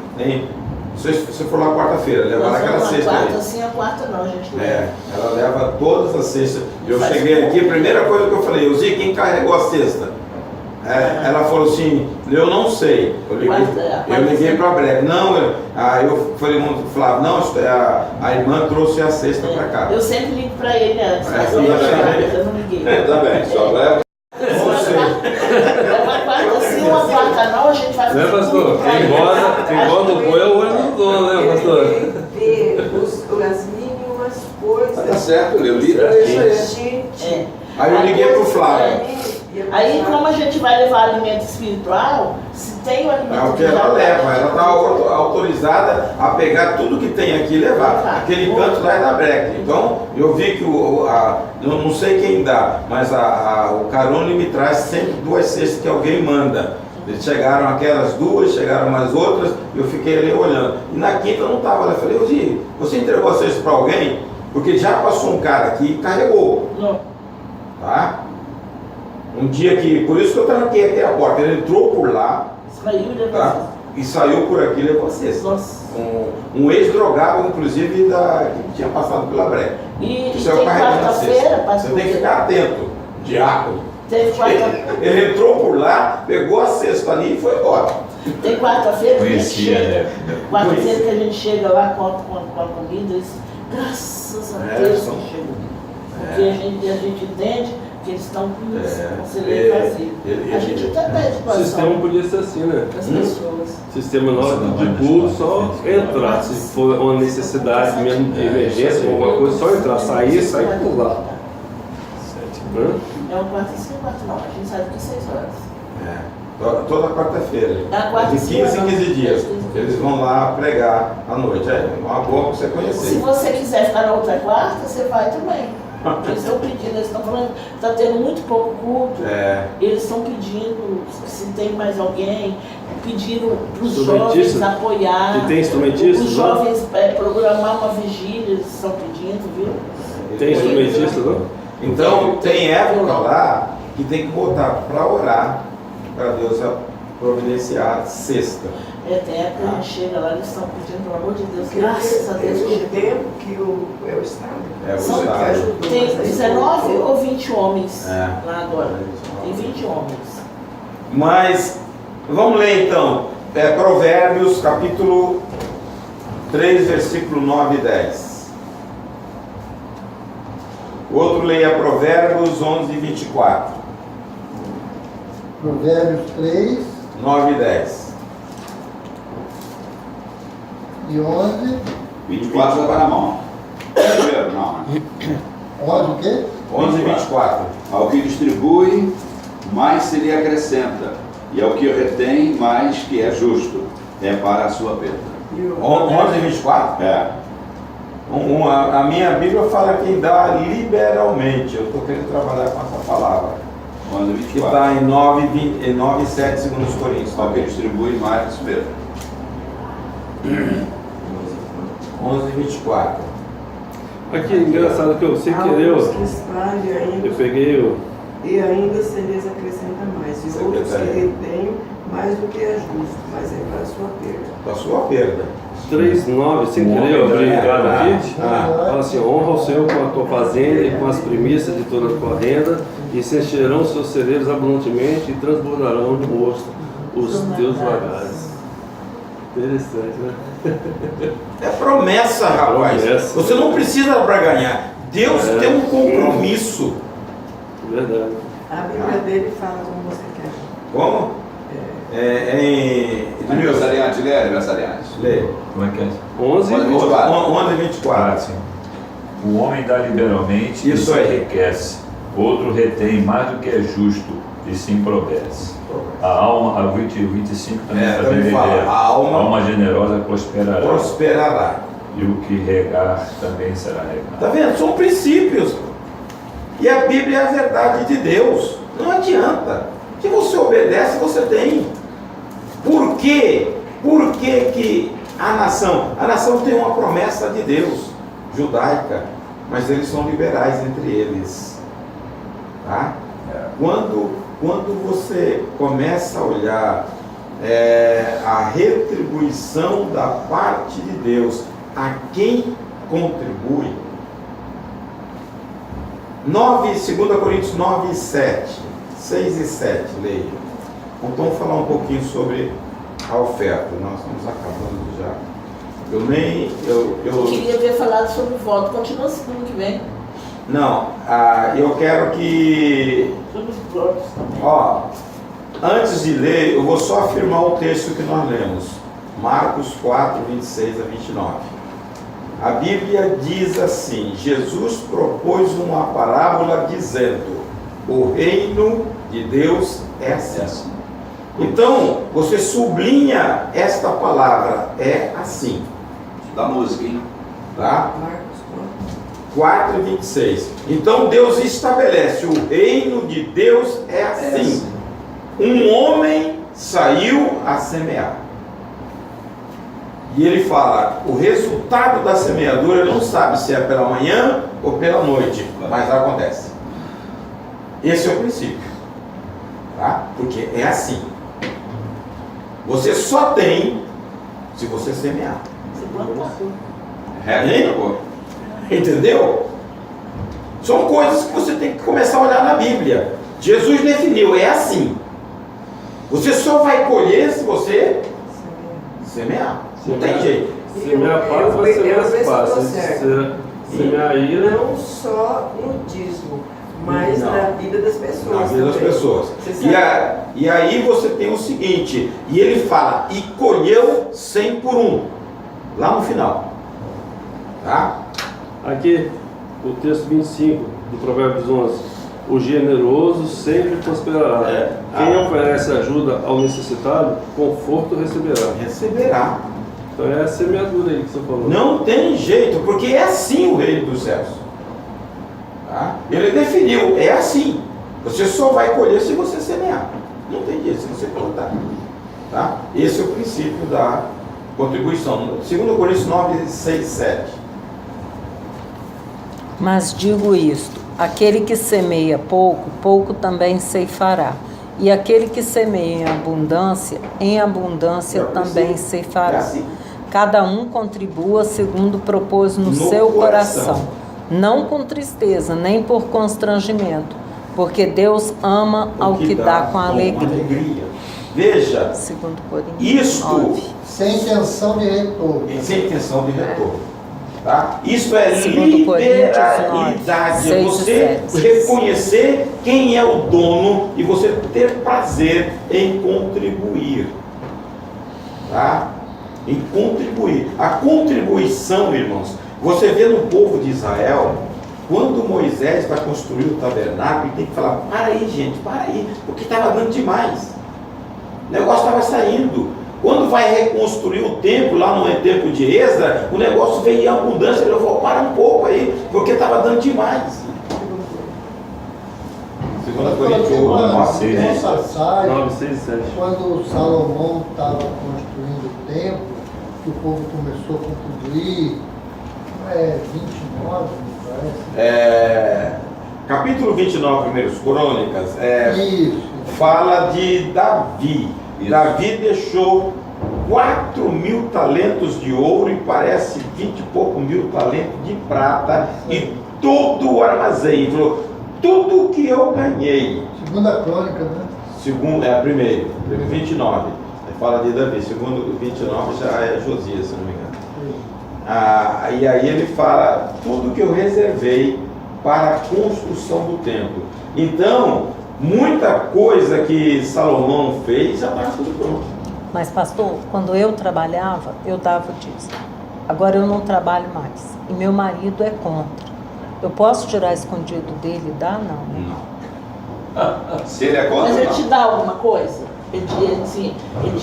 Se você for lá quarta-feira, levar aquela cesta aí. Quarta sim, a quarta não, a gente leva. Ela leva todas as cestas. Eu Faz cheguei aqui, a primeira coisa que eu falei, Uzi, quem carregou a cesta? Ela falou assim, eu não sei. Eu liguei para a Breck. Não, eu falei, Flávio, não, a irmã trouxe a cesta para cá. Eu sempre ligo para ele antes, mas eu não liguei. Tá bem, só leva. Uma quarta sim, uma quarta não, a gente vai fazer. Né, pastor? Quem bota o boi é o olho do dono, né, pastor? Ver as mínimas coisas. Tá certo, eu li pra isso aí. Aí eu liguei para o Flávio. Aí, como a gente vai levar alimento espiritual, se tem o alimento É o que ela leva, ela está autorizada a pegar tudo que tem aqui e levar. Aquele canto lá é da Breck. Então, eu vi que eu não sei quem dá, mas o Carone me traz sempre 2 cestas que alguém manda. Eles chegaram aquelas 2, chegaram mais outras, eu fiquei ali olhando. E na quinta não estava lá. Eu falei, Ozi, você entregou a cesta para alguém? Porque já passou um cara aqui e carregou. Não. Tá? Um dia que, por isso que eu tranquei aqui a porta, ele entrou por lá, Saiu e levou tá? E saiu por aqui e levou a cesta. Um ex-drogado, inclusive, que tinha passado pela Breck. E saiu tem carregando a cesta. quarta-feira, pastor. Você tem que ficar atento, diácono. Tem quarta-feira. Ele entrou por lá, pegou a cesta ali e foi embora. Tem quarta-feira que a gente Conhecia, chega. né? Quarta-feira que a gente chega lá com a comida, eles, graças a Deus que chegou. Porque a gente entende que eles estão com isso, conselheiro vazio. A gente até pede O sistema coração podia ser assim, né? das pessoas. Sistema na hora de culto, só entrar. Se for uma necessidade mesmo, de emergência, alguma coisa, só entrar. Sair, sai por lá. É um quarto sim, um quarto não. A gente sai daqui 6 horas. Toda quarta-feira. quarta De 15 em 15 dias. Eles vão lá pregar à noite. É uma boa para você Se conhecer. você quiser ficar na outra quarta, você vai também. Esse é o pedido, eles estão falando, está tendo muito pouco culto. Eles estão pedindo, se tem mais alguém, pediram para os jovens apoiar. E tem instrumentistas? Os jovens programar uma vigília, eles estão pedindo, viu? Tem instrumentistas, não? Então tem época lá que tem que botar para orar, para Deus providenciar cesta. Tem época que a gente chega lá, eles estão pedindo, pelo amor de Deus, Porque graças a Deus. o tempo que é o Estado. São- que ajudou, Tem mas aí 19 ou 20 homens lá agora. Tem Tem 20 homens. Mas, vamos ler então, Provérbios capítulo 3, versículo 9 e 10. O outro leia Provérbios 11 e 24. Provérbios 3 9 e 10. e 11. 24 está na mão. Primeiro, não, né? 11 o quê? 11 e 24. Ao que distribui, mais se lhe acrescenta, e ao que retém, mais que é justo. É para a sua perda. 11 e 24? A minha Bíblia fala quem dá liberalmente. Eu estou querendo trabalhar com essa palavra. 11 e Que 24. está em 9 e 7, segundo os Coríntios. Ao que distribui, mais se perda. 11 e 24. Aqui, engraçado que eu, sem querer, Alguns que espalham ainda, eu peguei o... e ainda se lhes acrescenta mais. E outros que Secretaria. retêm mais do que é justo, mas é para a sua perda. Da sua perda. 3,9, sem querer, eu abri entrada aqui. Ah. Fala assim, honra o Senhor com a tua fazenda e com as primícias de toda a tua renda, e se encherão seus celeiros abundantemente e transbordarão de mosto os teus vagares. Interessante, né? É promessa, rapaz. Promessa. Você não precisa para ganhar. Deus tem um compromisso. Verdade. A Bíblia dele fala como você quer. Como? Aniversariante, lê aniversariante. Lê. Como é que é? 11 Pode 24. 11:24. Sim. O homem dá liberalmente Isso e se aí. enriquece. Outro retém mais do que é justo e se empobrece. A alma, a 25 também está também fala, a alma generosa prosperará. prosperará. E o que regar também será regado. Tá vendo? São princípios. E a Bíblia é a verdade de Deus. Não adianta. Se você obedece, você tem. Por quê? Por que a nação tem uma promessa de Deus, judaica, mas eles são liberais entre eles. Tá? Quando você começa a olhar a retribuição da parte de Deus a quem contribui, 2 Coríntios 9 e 7, 6 e 7, leia. Então vamos falar um pouquinho sobre a oferta. Nós estamos acabando já. Eu queria ver falado sobre o voto. Continua semana que vem. Não, eu quero que... Sobre os blocos também. Ó, antes de ler, eu vou só afirmar o texto que nós lemos. Marcos 4, 26 a 29. A Bíblia diz assim: Jesus propôs uma parábola dizendo: o reino de Deus é assim. Então, você sublinha esta palavra, é assim. Da música, hein? Tá? Marcos 4 e 26. Então Deus estabelece: o reino de Deus é assim. Um homem saiu a semear. E ele fala: o resultado da semeadura ele não sabe se é pela manhã ou pela noite, mas acontece. Esse é o princípio, tá? Porque é assim. Você só tem se você semear. Você plantou. Hein? Entendeu? São coisas que você tem que começar a olhar na Bíblia. Jesus definiu, é assim. Você só vai colher se você semear. Não tem jeito. Semear paz vai ser mais fácil. Semear a ira. não só no dízimo, mas Não. na vida das pessoas. Na vida das também. pessoas. Você sabe? E aí você tem o seguinte, e ele fala: e colheu 100 por 1, lá no final. Tá? Aqui, o texto 25 do Provérbios 11. O generoso sempre prosperará. Quem oferece ajuda ao necessitado, conforto receberá. Receberá. Então é a semeadura aí que você falou. Não tem jeito, porque é assim o reino dos céus. Tá? Ele definiu, é assim. Você só vai colher se você semear. Não tem jeito, se você plantar. Tá? Esse é o princípio da contribuição. 2 Coríntios 9, 6, 7. Mas digo isto: aquele que semeia pouco, pouco também ceifará. E aquele que semeia em abundância também ceifará. É assim. Cada um contribua segundo propôs no seu coração, não com tristeza, nem por constrangimento, porque Deus ama ao que dá com alegria. Veja, Segundo Coríntios isto 9. Sem intenção de retorno. sem intenção de retorno. Tá? Isso é Segundo Coríntios 9, liberalidade. É 6 e você 7. reconhecer quem é o dono e você ter prazer em contribuir. Tá? Em contribuir. A contribuição, irmãos, você vê no povo de Israel, quando Moisés vai construir o tabernáculo, ele tem que falar: para aí, gente, para aí, porque estava dando demais. O negócio estava saindo. Quando vai reconstruir o templo, lá no templo de Esdras, o negócio veio em abundância. Ele falou: para um pouco aí, porque estava dando demais. 2 Coríntios 9, passagem, 9, 6 e 7. quando Salomão estava construindo o templo, que o povo começou a contribuir, 29, me parece. capítulo 29, primeiros Crônicas, Isso. fala de Davi. Davi deixou 4.000 talentos de ouro e parece 20 e pouco mil talentos de prata e todo o armazém. Ele falou: tudo que eu ganhei. Segunda Crônica, né? segundo, primeiro, 29, fala de Davi, segundo 29 já é Josias, se não me engano. E aí ele fala tudo que eu reservei para a construção do templo. Então, muita coisa que Salomão fez já está tudo pronto. Mas pastor, quando eu trabalhava, eu dava o dízimo. Agora eu não trabalho mais. E meu marido é contra. Eu posso tirar escondido dele e dar? Não. Não. Se ele é contra, Mas ele não. te dá alguma coisa?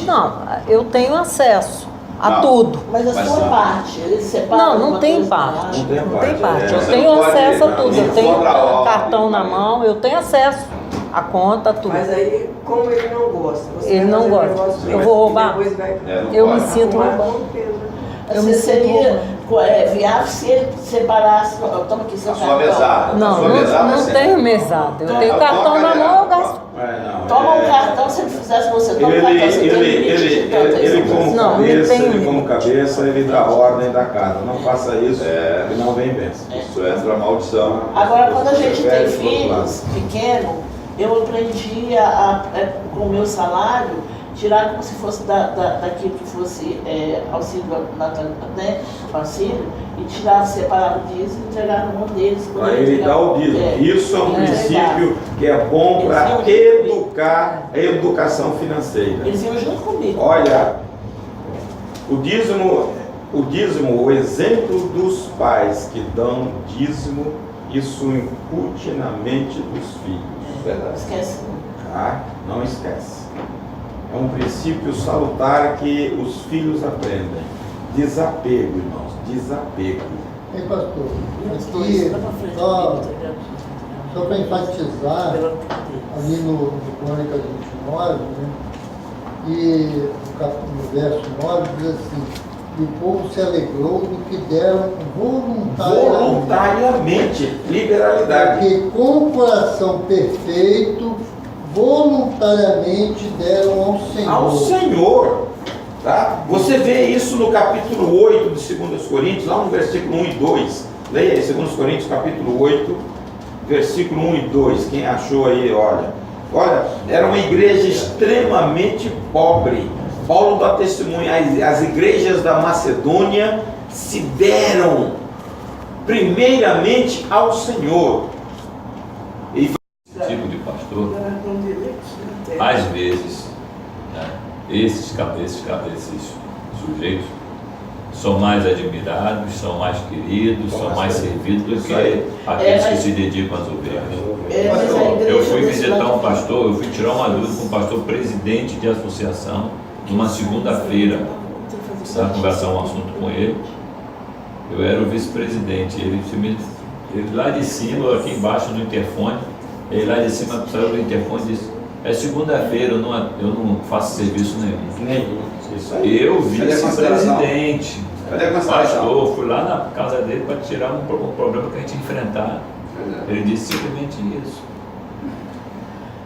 Não, eu tenho acesso a Não. tudo. Mas a sua não. parte, ele separa Não alguma tem coisa pra parte. lá? Não Não tem parte. É, Eu você tenho não pode- acesso a tudo. Eu não tenho contra a ordem, cartão na mas- mão, eu tenho acesso a conta, tudo. Mas aí, como ele não gosta, você Ele vai não fazer gosta. negócio Eu e vou roubar. depois vai Não Eu me pode. sinto arrumar roubando. com peso. Eu me sinto seria viável se ele separasse. Toma aqui seu A sua cartão. mesada. Não, A sua mesada é não sempre. tenho mesada. Eu tenho Toma cartão na mão, eu gasto. Não, Toma um é- cartão, se ele fizesse você, toma um cartão. Você tem limite de tanto, é ele isso? como Não, cabeça, não tem ele como cabeça, ele dá ordem da casa. Não faça isso, É. que não vem bênção. Isso entra a maldição. Agora, quando a gente Você tem perde pro outro lado. filhos pequenos, eu aprendi com o meu salário, tirar como se fosse daquilo que fosse auxílio natal, né? Auxílio, e tirar, separar o dízimo e entregar na mão deles. quando Aí ele entregar- dá o dízimo. Isso é um princípio que é bom para educar a educação financeira. Eles iam junto comigo. Olha, o dízimo, o exemplo dos pais que dão dízimo, isso incute na mente dos filhos. Verdade. Esquece. Tá? Não esquece. É um princípio salutar que os filhos aprendem. Desapego, irmãos, desapego. Ei, pastor, Dois, aqui, dá pra frente, só entendeu? para enfatizar, Pelo- ali no Crônicas 29, né? E no verso 9 diz assim, e o povo se alegrou do que deram Voluntariamente, liberalidade. porque com o coração perfeito, voluntariamente deram ao Senhor. Ao Senhor. Tá? Você vê isso no capítulo 8 de 2 Coríntios, lá no versículo 1 e 2. Leia aí, 2 Coríntios, capítulo 8, versículo 1 e 2. Quem achou aí, olha. Olha, era uma igreja extremamente pobre. Paulo dá testemunho, as igrejas da Macedônia se deram primeiramente ao Senhor. Tipo de pastor, às vezes, né, esses sujeitos são mais admirados, são mais queridos, são mais servidos do que aqueles que se dedicam às ovelhas. Mas a igreja Eu fui desse visitar lado- um pastor, eu fui tirar uma dúvida com um pastor presidente de associação, numa segunda-feira, estava conversando um assunto com ele. Eu era o vice-presidente, ele lá de cima, aqui embaixo no interfone, ele lá de cima saiu do interfone e disse: é segunda-feira, eu não faço serviço nenhum. Isso aí. Eu, Cadê a consideração? vice-presidente, Cadê a consideração? pastor, fui lá na casa dele para tirar um problema que a gente ia enfrentar. Ele disse simplesmente isso.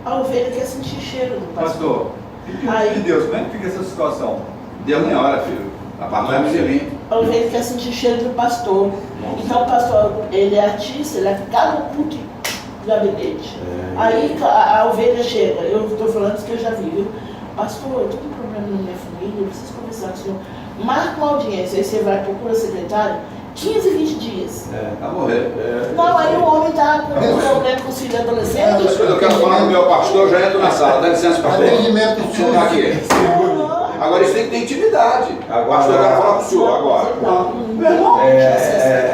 A ovelha quer sentir cheiro do pastor. Pastor, filho de Deus, como é que fica essa situação? Deus nem hora, filho. Apartamos de mim. A ovelha quer sentir cheiro do pastor. Então o pastor, ele é artista, ele é cada puto gabinete. Aí a ovelha chega, eu estou falando isso que eu já vi, viu? Pastor, eu estou com um problema na minha família, eu preciso conversar com o senhor. Marca uma audiência, aí você vai, procura secretário, 15, 20 dias. Vai morrer. Não, aí o homem está com um problema com os filhos adolescentes. Eu quero falar com o meu pastor, eu já entro na sala. Dá licença, pastor. Atendimento Senta aqui. Agora isso tem que ter intimidade. Pastor, eu quero falar com o senhor agora. Meu irmão,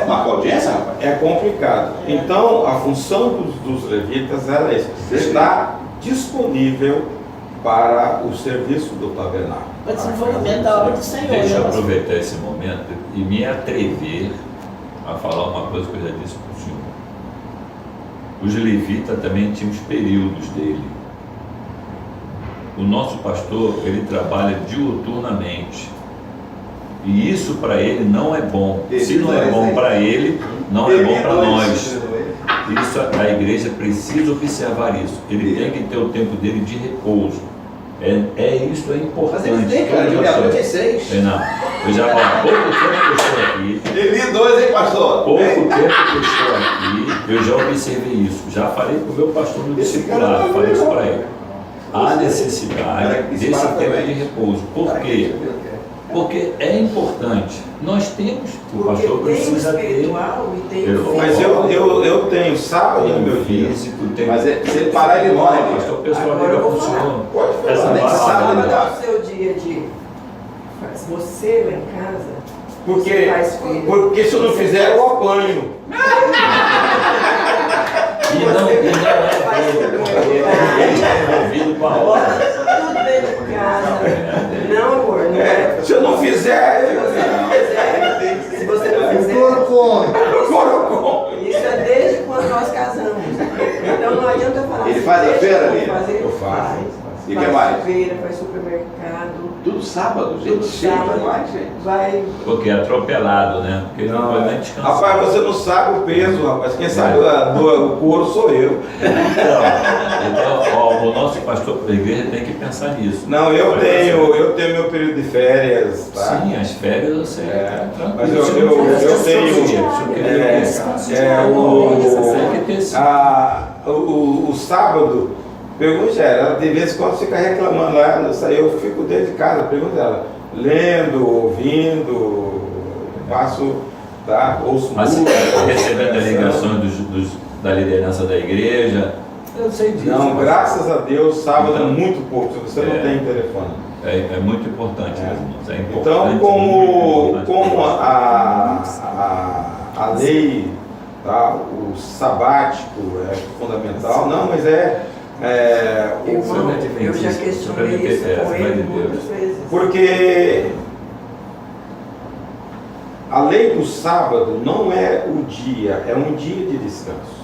marca audiência, rapaz. É complicado. Então, a função dos levitas era isso: estar disponível para o serviço do tabernáculo. Para desenvolvimento da obra do Senhor. Deixa eu né? aproveitar esse momento e me atrever a falar uma coisa que eu já disse para o senhor. Os levitas também tinham os períodos dele. O nosso pastor, ele trabalha diuturnamente. E isso para ele não é bom. Se não é bom para ele, não é bom para nós. Isso, a igreja precisa observar isso. Ele tem que ter o tempo dele de repouso. Isso é importante. Mas ele tem, cara, de meia-noite às 6. Não, eu já há pouco tempo que eu estou aqui. Eli 2, hein, pastor? Pouco tempo que eu estou aqui, eu já observei isso. Já falei com o meu pastor no discipulado, falei isso para ele. há necessidade desse tempo de repouso. Por quê? Porque é importante. Nós temos, o pastor precisa ter. Espiritual e tem Mas eu tenho sábado no meu dia. Físico, tem. Mas se ele parar, ele morre. Pastor, o pessoal Agora liga eu vou para o senhor. Pode falar. Essa Nem barra- sábado, Sábado né? é o seu dia de. Mas você lá em casa. Porque, você faz filho, porque se eu não você fizer, faz- eu apanho. E não é dele, porque ele é envolvido com a obra. Tudo dentro de casa. Não, amor, não é. Se eu não fizer, Se você não fizer. Couro come. Isso é desde quando nós casamos. Então não adianta eu falar Ele assim, faz a deixa feira, eu Lina? fazer, Eu faço. faz. E Faz que mais? feira, faz supermercado, Tudo sábado, gente. tudo Cheio sábado. demais, gente. Vai. Porque é atropelado, né? Porque ele não pode nem descansar. Rapaz, você não sabe o peso, rapaz. Quem sabe o couro sou eu. Então, ó, o nosso pastor da igreja tem que pensar nisso. Não, eu tenho meu período de férias, tá? Sim, as férias você É, tranquilo. mas Você eu não faz tenho- descanso de dia, se eu queria descanso de dia, você tem que ter esse- o sábado, pergunte a ela de vez em quando fica reclamando lá, eu fico dentro de casa, pergunta ela, lendo, ouvindo, passo, tá? Ouço Mas música, recebendo ouço ligações da liderança da igreja, eu sei disso. Não, mas graças a Deus, sábado Então, é muito pouco, se você não é. tem telefone. é muito importante, meus irmãos. É importante. Então, muito importante. como a lei, tá, o sabático é fundamental, não, mas Irmão, Você eu já vai questionei ter- isso é, com você vai ele ter muitas Deus. vezes. porque a lei do sábado não é o dia, é um dia de descanso.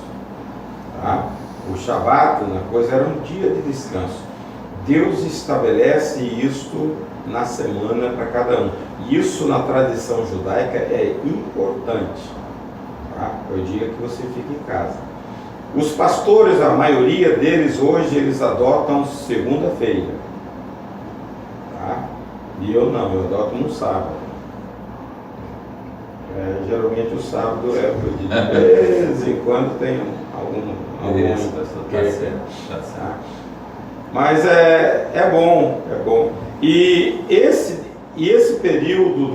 Tá? O Shabat, na coisa, era um dia de descanso. Deus estabelece isto na semana para cada um. Isso na tradição judaica é importante. Tá? É o dia que você fica em casa. Os pastores, a maioria deles hoje, eles adotam segunda-feira. Tá? E eu não, eu adoto no sábado. Geralmente o sábado é o dia. De vez em quando tem algum Isso, tá certo, tá certo. tá? Mas é bom. E esse período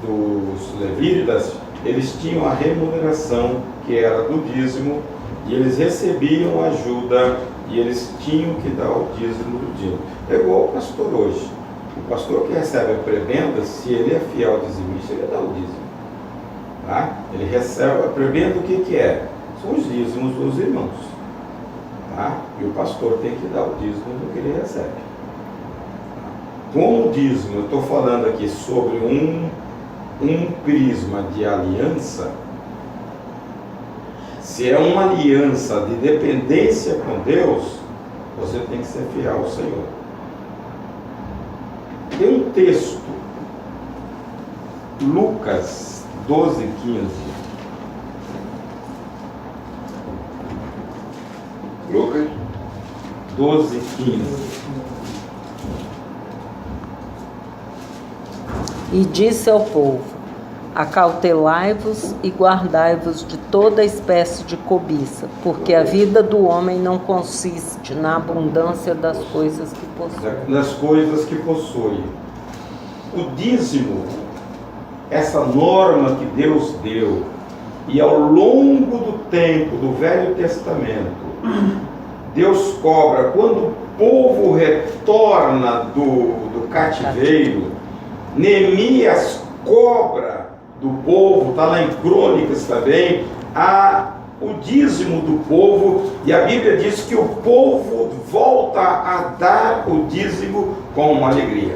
dos levítas, eles tinham a remuneração que era do dízimo, e eles recebiam ajuda, e eles tinham que dar o dízimo do dízimo. É igual o pastor hoje. O pastor que recebe a prebenda, se ele é fiel dizimista, ele dá o dízimo. Tá? Ele recebe a prebenda, o que é? São os dízimos dos irmãos. Tá? E o pastor tem que dar o dízimo do que ele recebe. Tá? Com o dízimo, eu estou falando aqui sobre um prisma de aliança. Se é uma aliança de dependência com Deus, você tem que ser fiel ao Senhor. Tem um texto, Lucas 12:15. Lucas? 12:15. E disse ao povo: acautelai-vos e guardai-vos de toda espécie de cobiça, porque a vida do homem não consiste na abundância das coisas que possui. Das coisas que possui. O dízimo, essa norma que Deus deu, e ao longo do tempo do Velho Testamento, Deus cobra, quando o povo retorna do cativeiro, Neemias cobra do povo, está lá em Crônicas também, o dízimo do povo, e a Bíblia diz que o povo volta a dar o dízimo com uma alegria.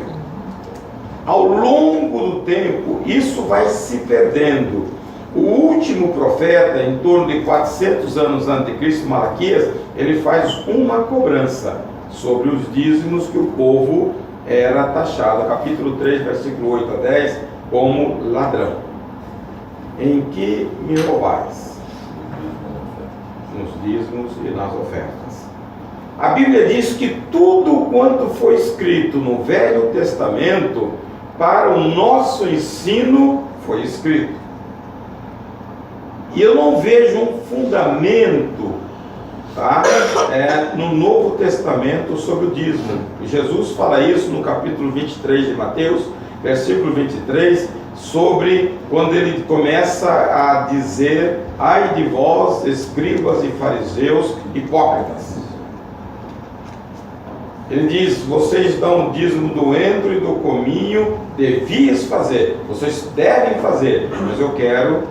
Ao longo do tempo, isso vai se perdendo. O último profeta, em torno de 400 anos antes de Cristo, Malaquias, ele faz uma cobrança sobre os dízimos que o povo era taxado, capítulo 3, versículo 8 a 10, como ladrão. Em que me roubais? Nos dízimos e nas ofertas. A Bíblia diz que tudo quanto foi escrito no Velho Testamento, para o nosso ensino, foi escrito. E eu não vejo um fundamento tá? No Novo Testamento sobre o dízimo. Jesus fala isso no capítulo 23 de Mateus, versículo 23, sobre quando ele começa a dizer: ai de vós, escribas e fariseus hipócritas. Ele diz: vocês dão o dízimo do endro e do cominho, devias fazer, vocês devem fazer, mas eu quero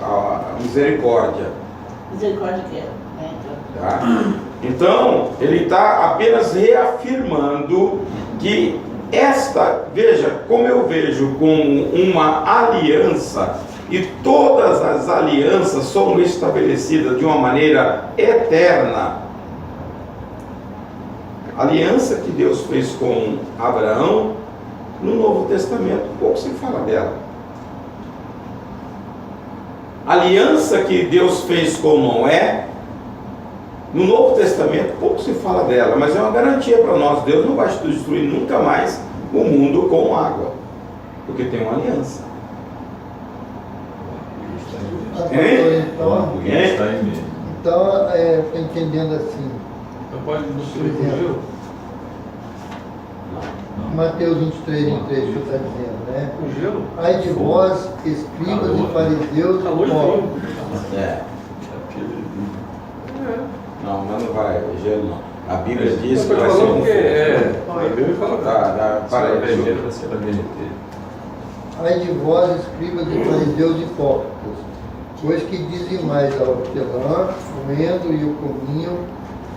a misericórdia. Misericórdia que é. Tá? Então, ele está apenas reafirmando que veja como eu vejo como uma aliança, e todas as alianças são estabelecidas de uma maneira eterna. A aliança que Deus fez com Abraão, no Novo Testamento pouco se fala dela. A aliança que Deus fez com Noé, no Novo Testamento pouco se fala dela, mas é uma garantia para nós. Deus não vai destruir nunca mais o mundo com água, porque tem uma aliança. Então, estou entendendo assim. Então pode nos Por exemplo, Mateus 23, 23, que está dizendo, né? O gelo? Ai de vós, escribas e fariseus, hipócritas. Não, mas não vai, gelo não. A Bíblia diz que Eu vai tô ser falando um que fogo. a Bíblia fala. Para aí, Ai de vós, escribas e fariseus hipócritas, pois que dizimais a hortelã, o endro e o cominho,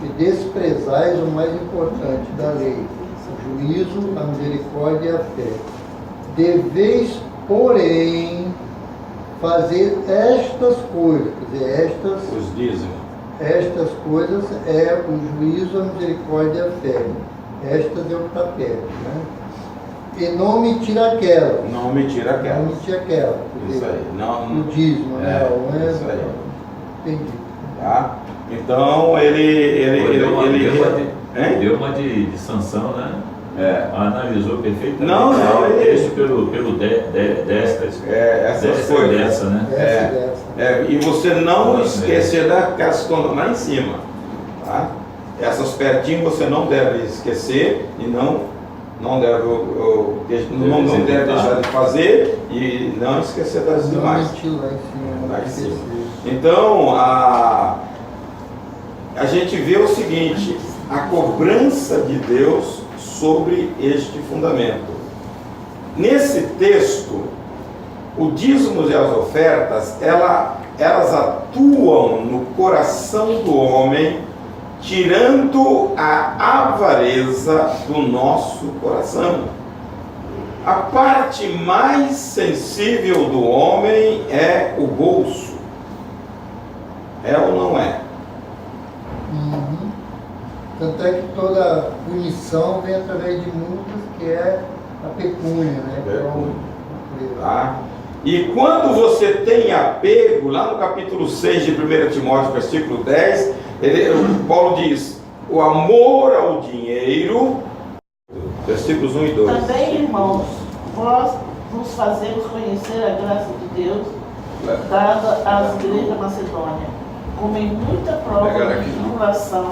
e desprezais o mais importante da lei, o juízo, a misericórdia e a fé. Deveis, porém, fazer estas coisas, quer dizer, Os dízimos. estas coisas é o juízo, a misericórdia e a fé. Estas é o que está perto, né? E não me tira aquela. Não me tira aquela. Não me tira aquela. Isso aí. Não, O dízimo, né? isso aí. Entendi. Tá? Então ele deu uma de sanção, né? Analisou perfeitamente Não, o ele- texto pelo destas. essas coisas. Dessa, né? Dessa. E você não esquecer daquelas que estão lá em cima. Tá? Essas pertinho você não deve esquecer e não deve deixar de fazer e não esquecer das Não demais. mentir lá em cima. Lá em não cima. esquecer. Então, a gente vê o seguinte: a cobrança de Deus sobre este fundamento. Nesse texto, o dízimo e as ofertas, elas atuam no coração do homem, tirando a avareza do nosso coração. A parte mais sensível do homem é o bolso. É ou não é? Uhum. Tanto é que toda punição vem através de multas, que é a pecúnia, né? Tá? E quando você tem apego, lá no capítulo 6 de 1 Timóteo, versículo 10, Paulo diz: o amor ao dinheiro, versículos 1 e 2. Também, irmãos, vós nos fazemos conhecer a graça de Deus dada às igrejas da Macedônia, como em muita prova de tribulação,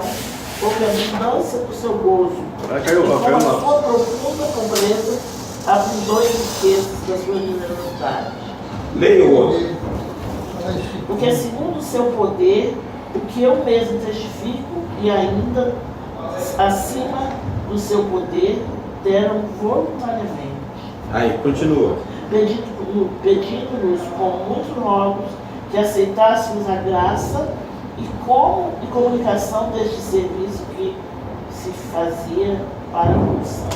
houve abundância do seu gozo, e com a sua profunda pobreza abundou em riquezas da sua generosidade. Leia o outro. Porque segundo o seu poder, o que eu mesmo testifico, e ainda acima do seu poder, deram voluntariamente. Aí, continua. Pedindo-nos com muitos rogos que aceitássemos a graça e comunicação deste serviço que se fazia para os santos.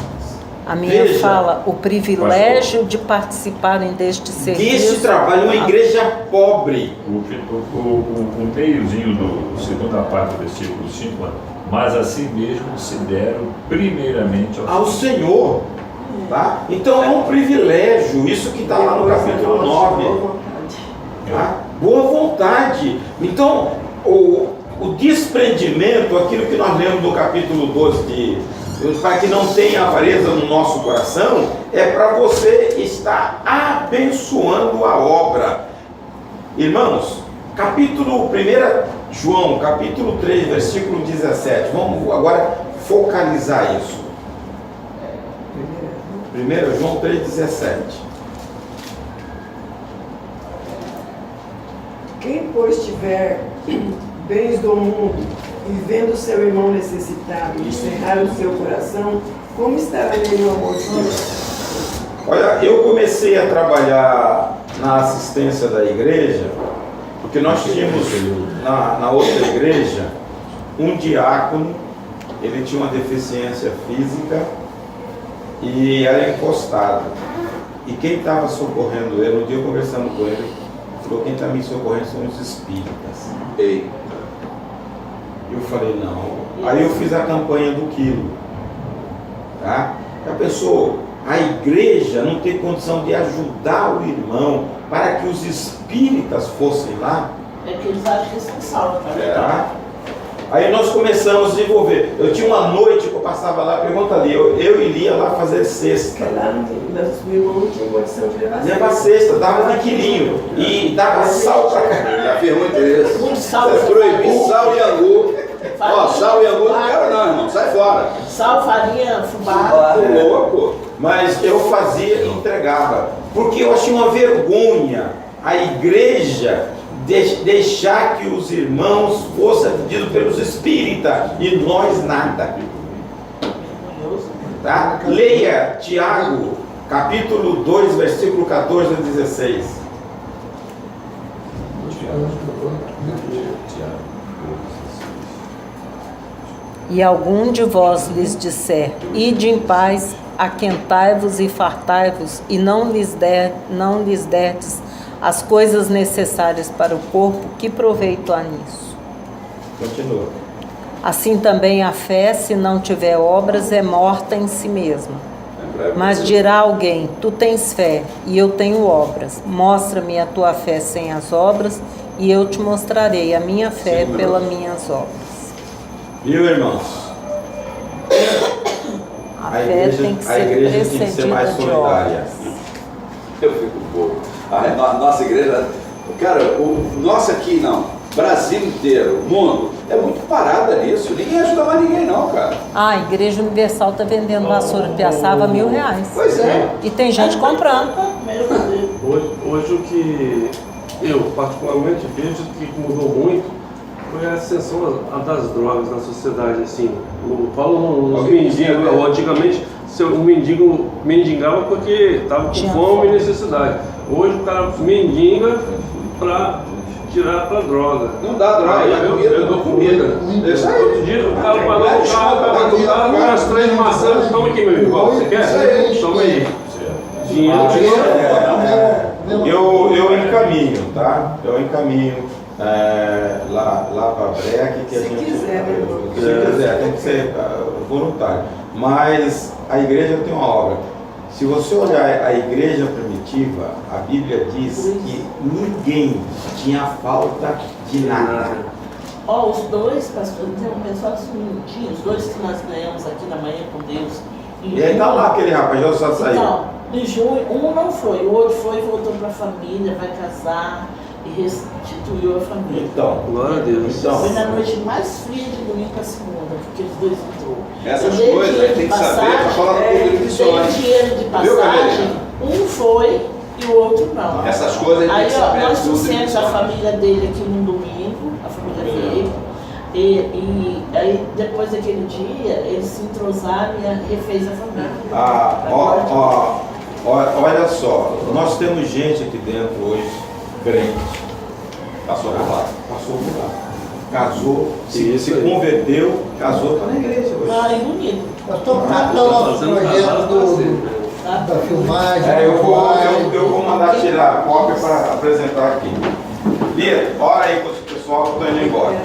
A minha Veja, fala, o privilégio de participarem deste serviço. Deste trabalho, uma igreja pobre. O meiozinho do segunda parte do versículo 5, mas a si mesmo se deram primeiramente Ao Senhor. Tá? Então é um privilégio, isso que está lá no capítulo 9. Tá? Boa vontade. Então, o desprendimento, aquilo que nós lemos no capítulo 12 para que não tenha avareza no nosso coração, é para você estar abençoando a obra. Irmãos, capítulo 1 João, capítulo 3, versículo 17. Vamos agora focalizar isso. 1 João 3, 17. Quem, pois, tiver bens do mundo e vendo seu irmão necessitado e cerrar o seu coração, como estará nele o amor de Deus? Olha, eu comecei a trabalhar na assistência da igreja, porque nós tínhamos na outra igreja um diácono, ele tinha uma deficiência física e era encostado. E quem estava socorrendo ele, um dia eu conversando com ele, falou: quem está me socorrendo são os espíritas. Ei. Eu falei: não. Aí eu fiz a campanha do quilo. Tá? Já pensou? A igreja não tem condição de ajudar o irmão para que os espíritas fossem lá? É que eles acham que eles são salvos, tá? Tá? Aí nós começamos a desenvolver. Eu tinha uma noite que eu passava lá, pergunta ali, eu ia lá fazer cesta. Lá nos meu irmão não tinha condição de levar Leva cesta, dava um quilinho e dava sal pra cá. Já fez muito isso. Muito sal. Você proibir sal e angu. Ó, sal e angu não quero não, irmão. Sai fora. Sal, farinha, fubá. Tô louco. Mas eu fazia e entregava. Porque eu achei uma vergonha a igreja deixar que os irmãos fossem atendidos pelos espíritas e nós nada. Tá? Leia Tiago, capítulo 2, versículo 14 a 16. E algum de vós lhes disser: ide em paz, aquentai-vos e fartai-vos, e não lhes derdes as coisas necessárias para o corpo, que proveito há nisso? Continua. Assim também a fé, se não tiver obras, é morta em si mesma. Mas dirá alguém: tu tens fé e eu tenho obras. Mostra-me a tua fé sem as obras, e eu te mostrarei a minha fé pelas minhas obras. Viu, irmãos? A fé tem que ser mais precedida de solidária. obras. Eu fico bobo. A nossa igreja, cara, nossa aqui não, Brasil inteiro, mundo, é muito parada nisso. Ninguém ajuda mais ninguém não, cara. Ah, a Igreja Universal está vendendo vassoura de Piaçava a R$1.000. Pois é. E tem gente comprando. Hoje o que eu particularmente vejo que mudou muito foi a ascensão das drogas na sociedade, assim. Eu falo nos mendigos, antigamente o mendigo mendigava porque estava com fome e necessidade. Hoje o cara mendiga para tirar para droga. Não dá droga, eu dou comida. Outro dia o cara pagou o carro, umas 3 maçãs, toma aqui, meu irmão, você quer? Toma aí. Dinheiro. Eu encaminho, tá? Eu encaminho lá para a Breque, que a gente... quiser, né, irmão? Se quiser, tem que ser voluntário. Mas a igreja tem uma obra. Se você olhar a igreja primitiva, a Bíblia diz que ninguém tinha falta de nada. Ó, os dois pastores, tem um pessoal dos minutinhos, os dois que nós ganhamos aqui na manhã com Deus. E aí tá lá aquele rapaz, já só saiu. Então, em junho, um não foi, o outro foi e voltou para a família, vai casar e restituiu a família. Então, Glória a Deus. então, Foi na noite mais fria de domingo para segunda, porque os dois entrou. Essas Eu dei coisas dinheiro aí tem de que saber para falar no passagem, público de sonhos. dei dinheiro de Viu, passagem, Gabriela? um foi e o outro não. Essas coisas aí tem Aí, que ó, saber. nós tudo trouxemos de a sonhos. família dele aqui num domingo, a família veio, e aí depois daquele dia, eles se entrosaram e refez a família. olha só, nós temos gente aqui dentro hoje, crente, Passou por lá. passou por lá, casou, se Isso aí. converteu, casou, está na igreja hoje. Ah, e bonito. Pastor, como é que é o nosso projeto da filmagem? Eu vou mandar tirar a cópia para apresentar aqui. Lia, ora aí com o pessoal que estão indo embora.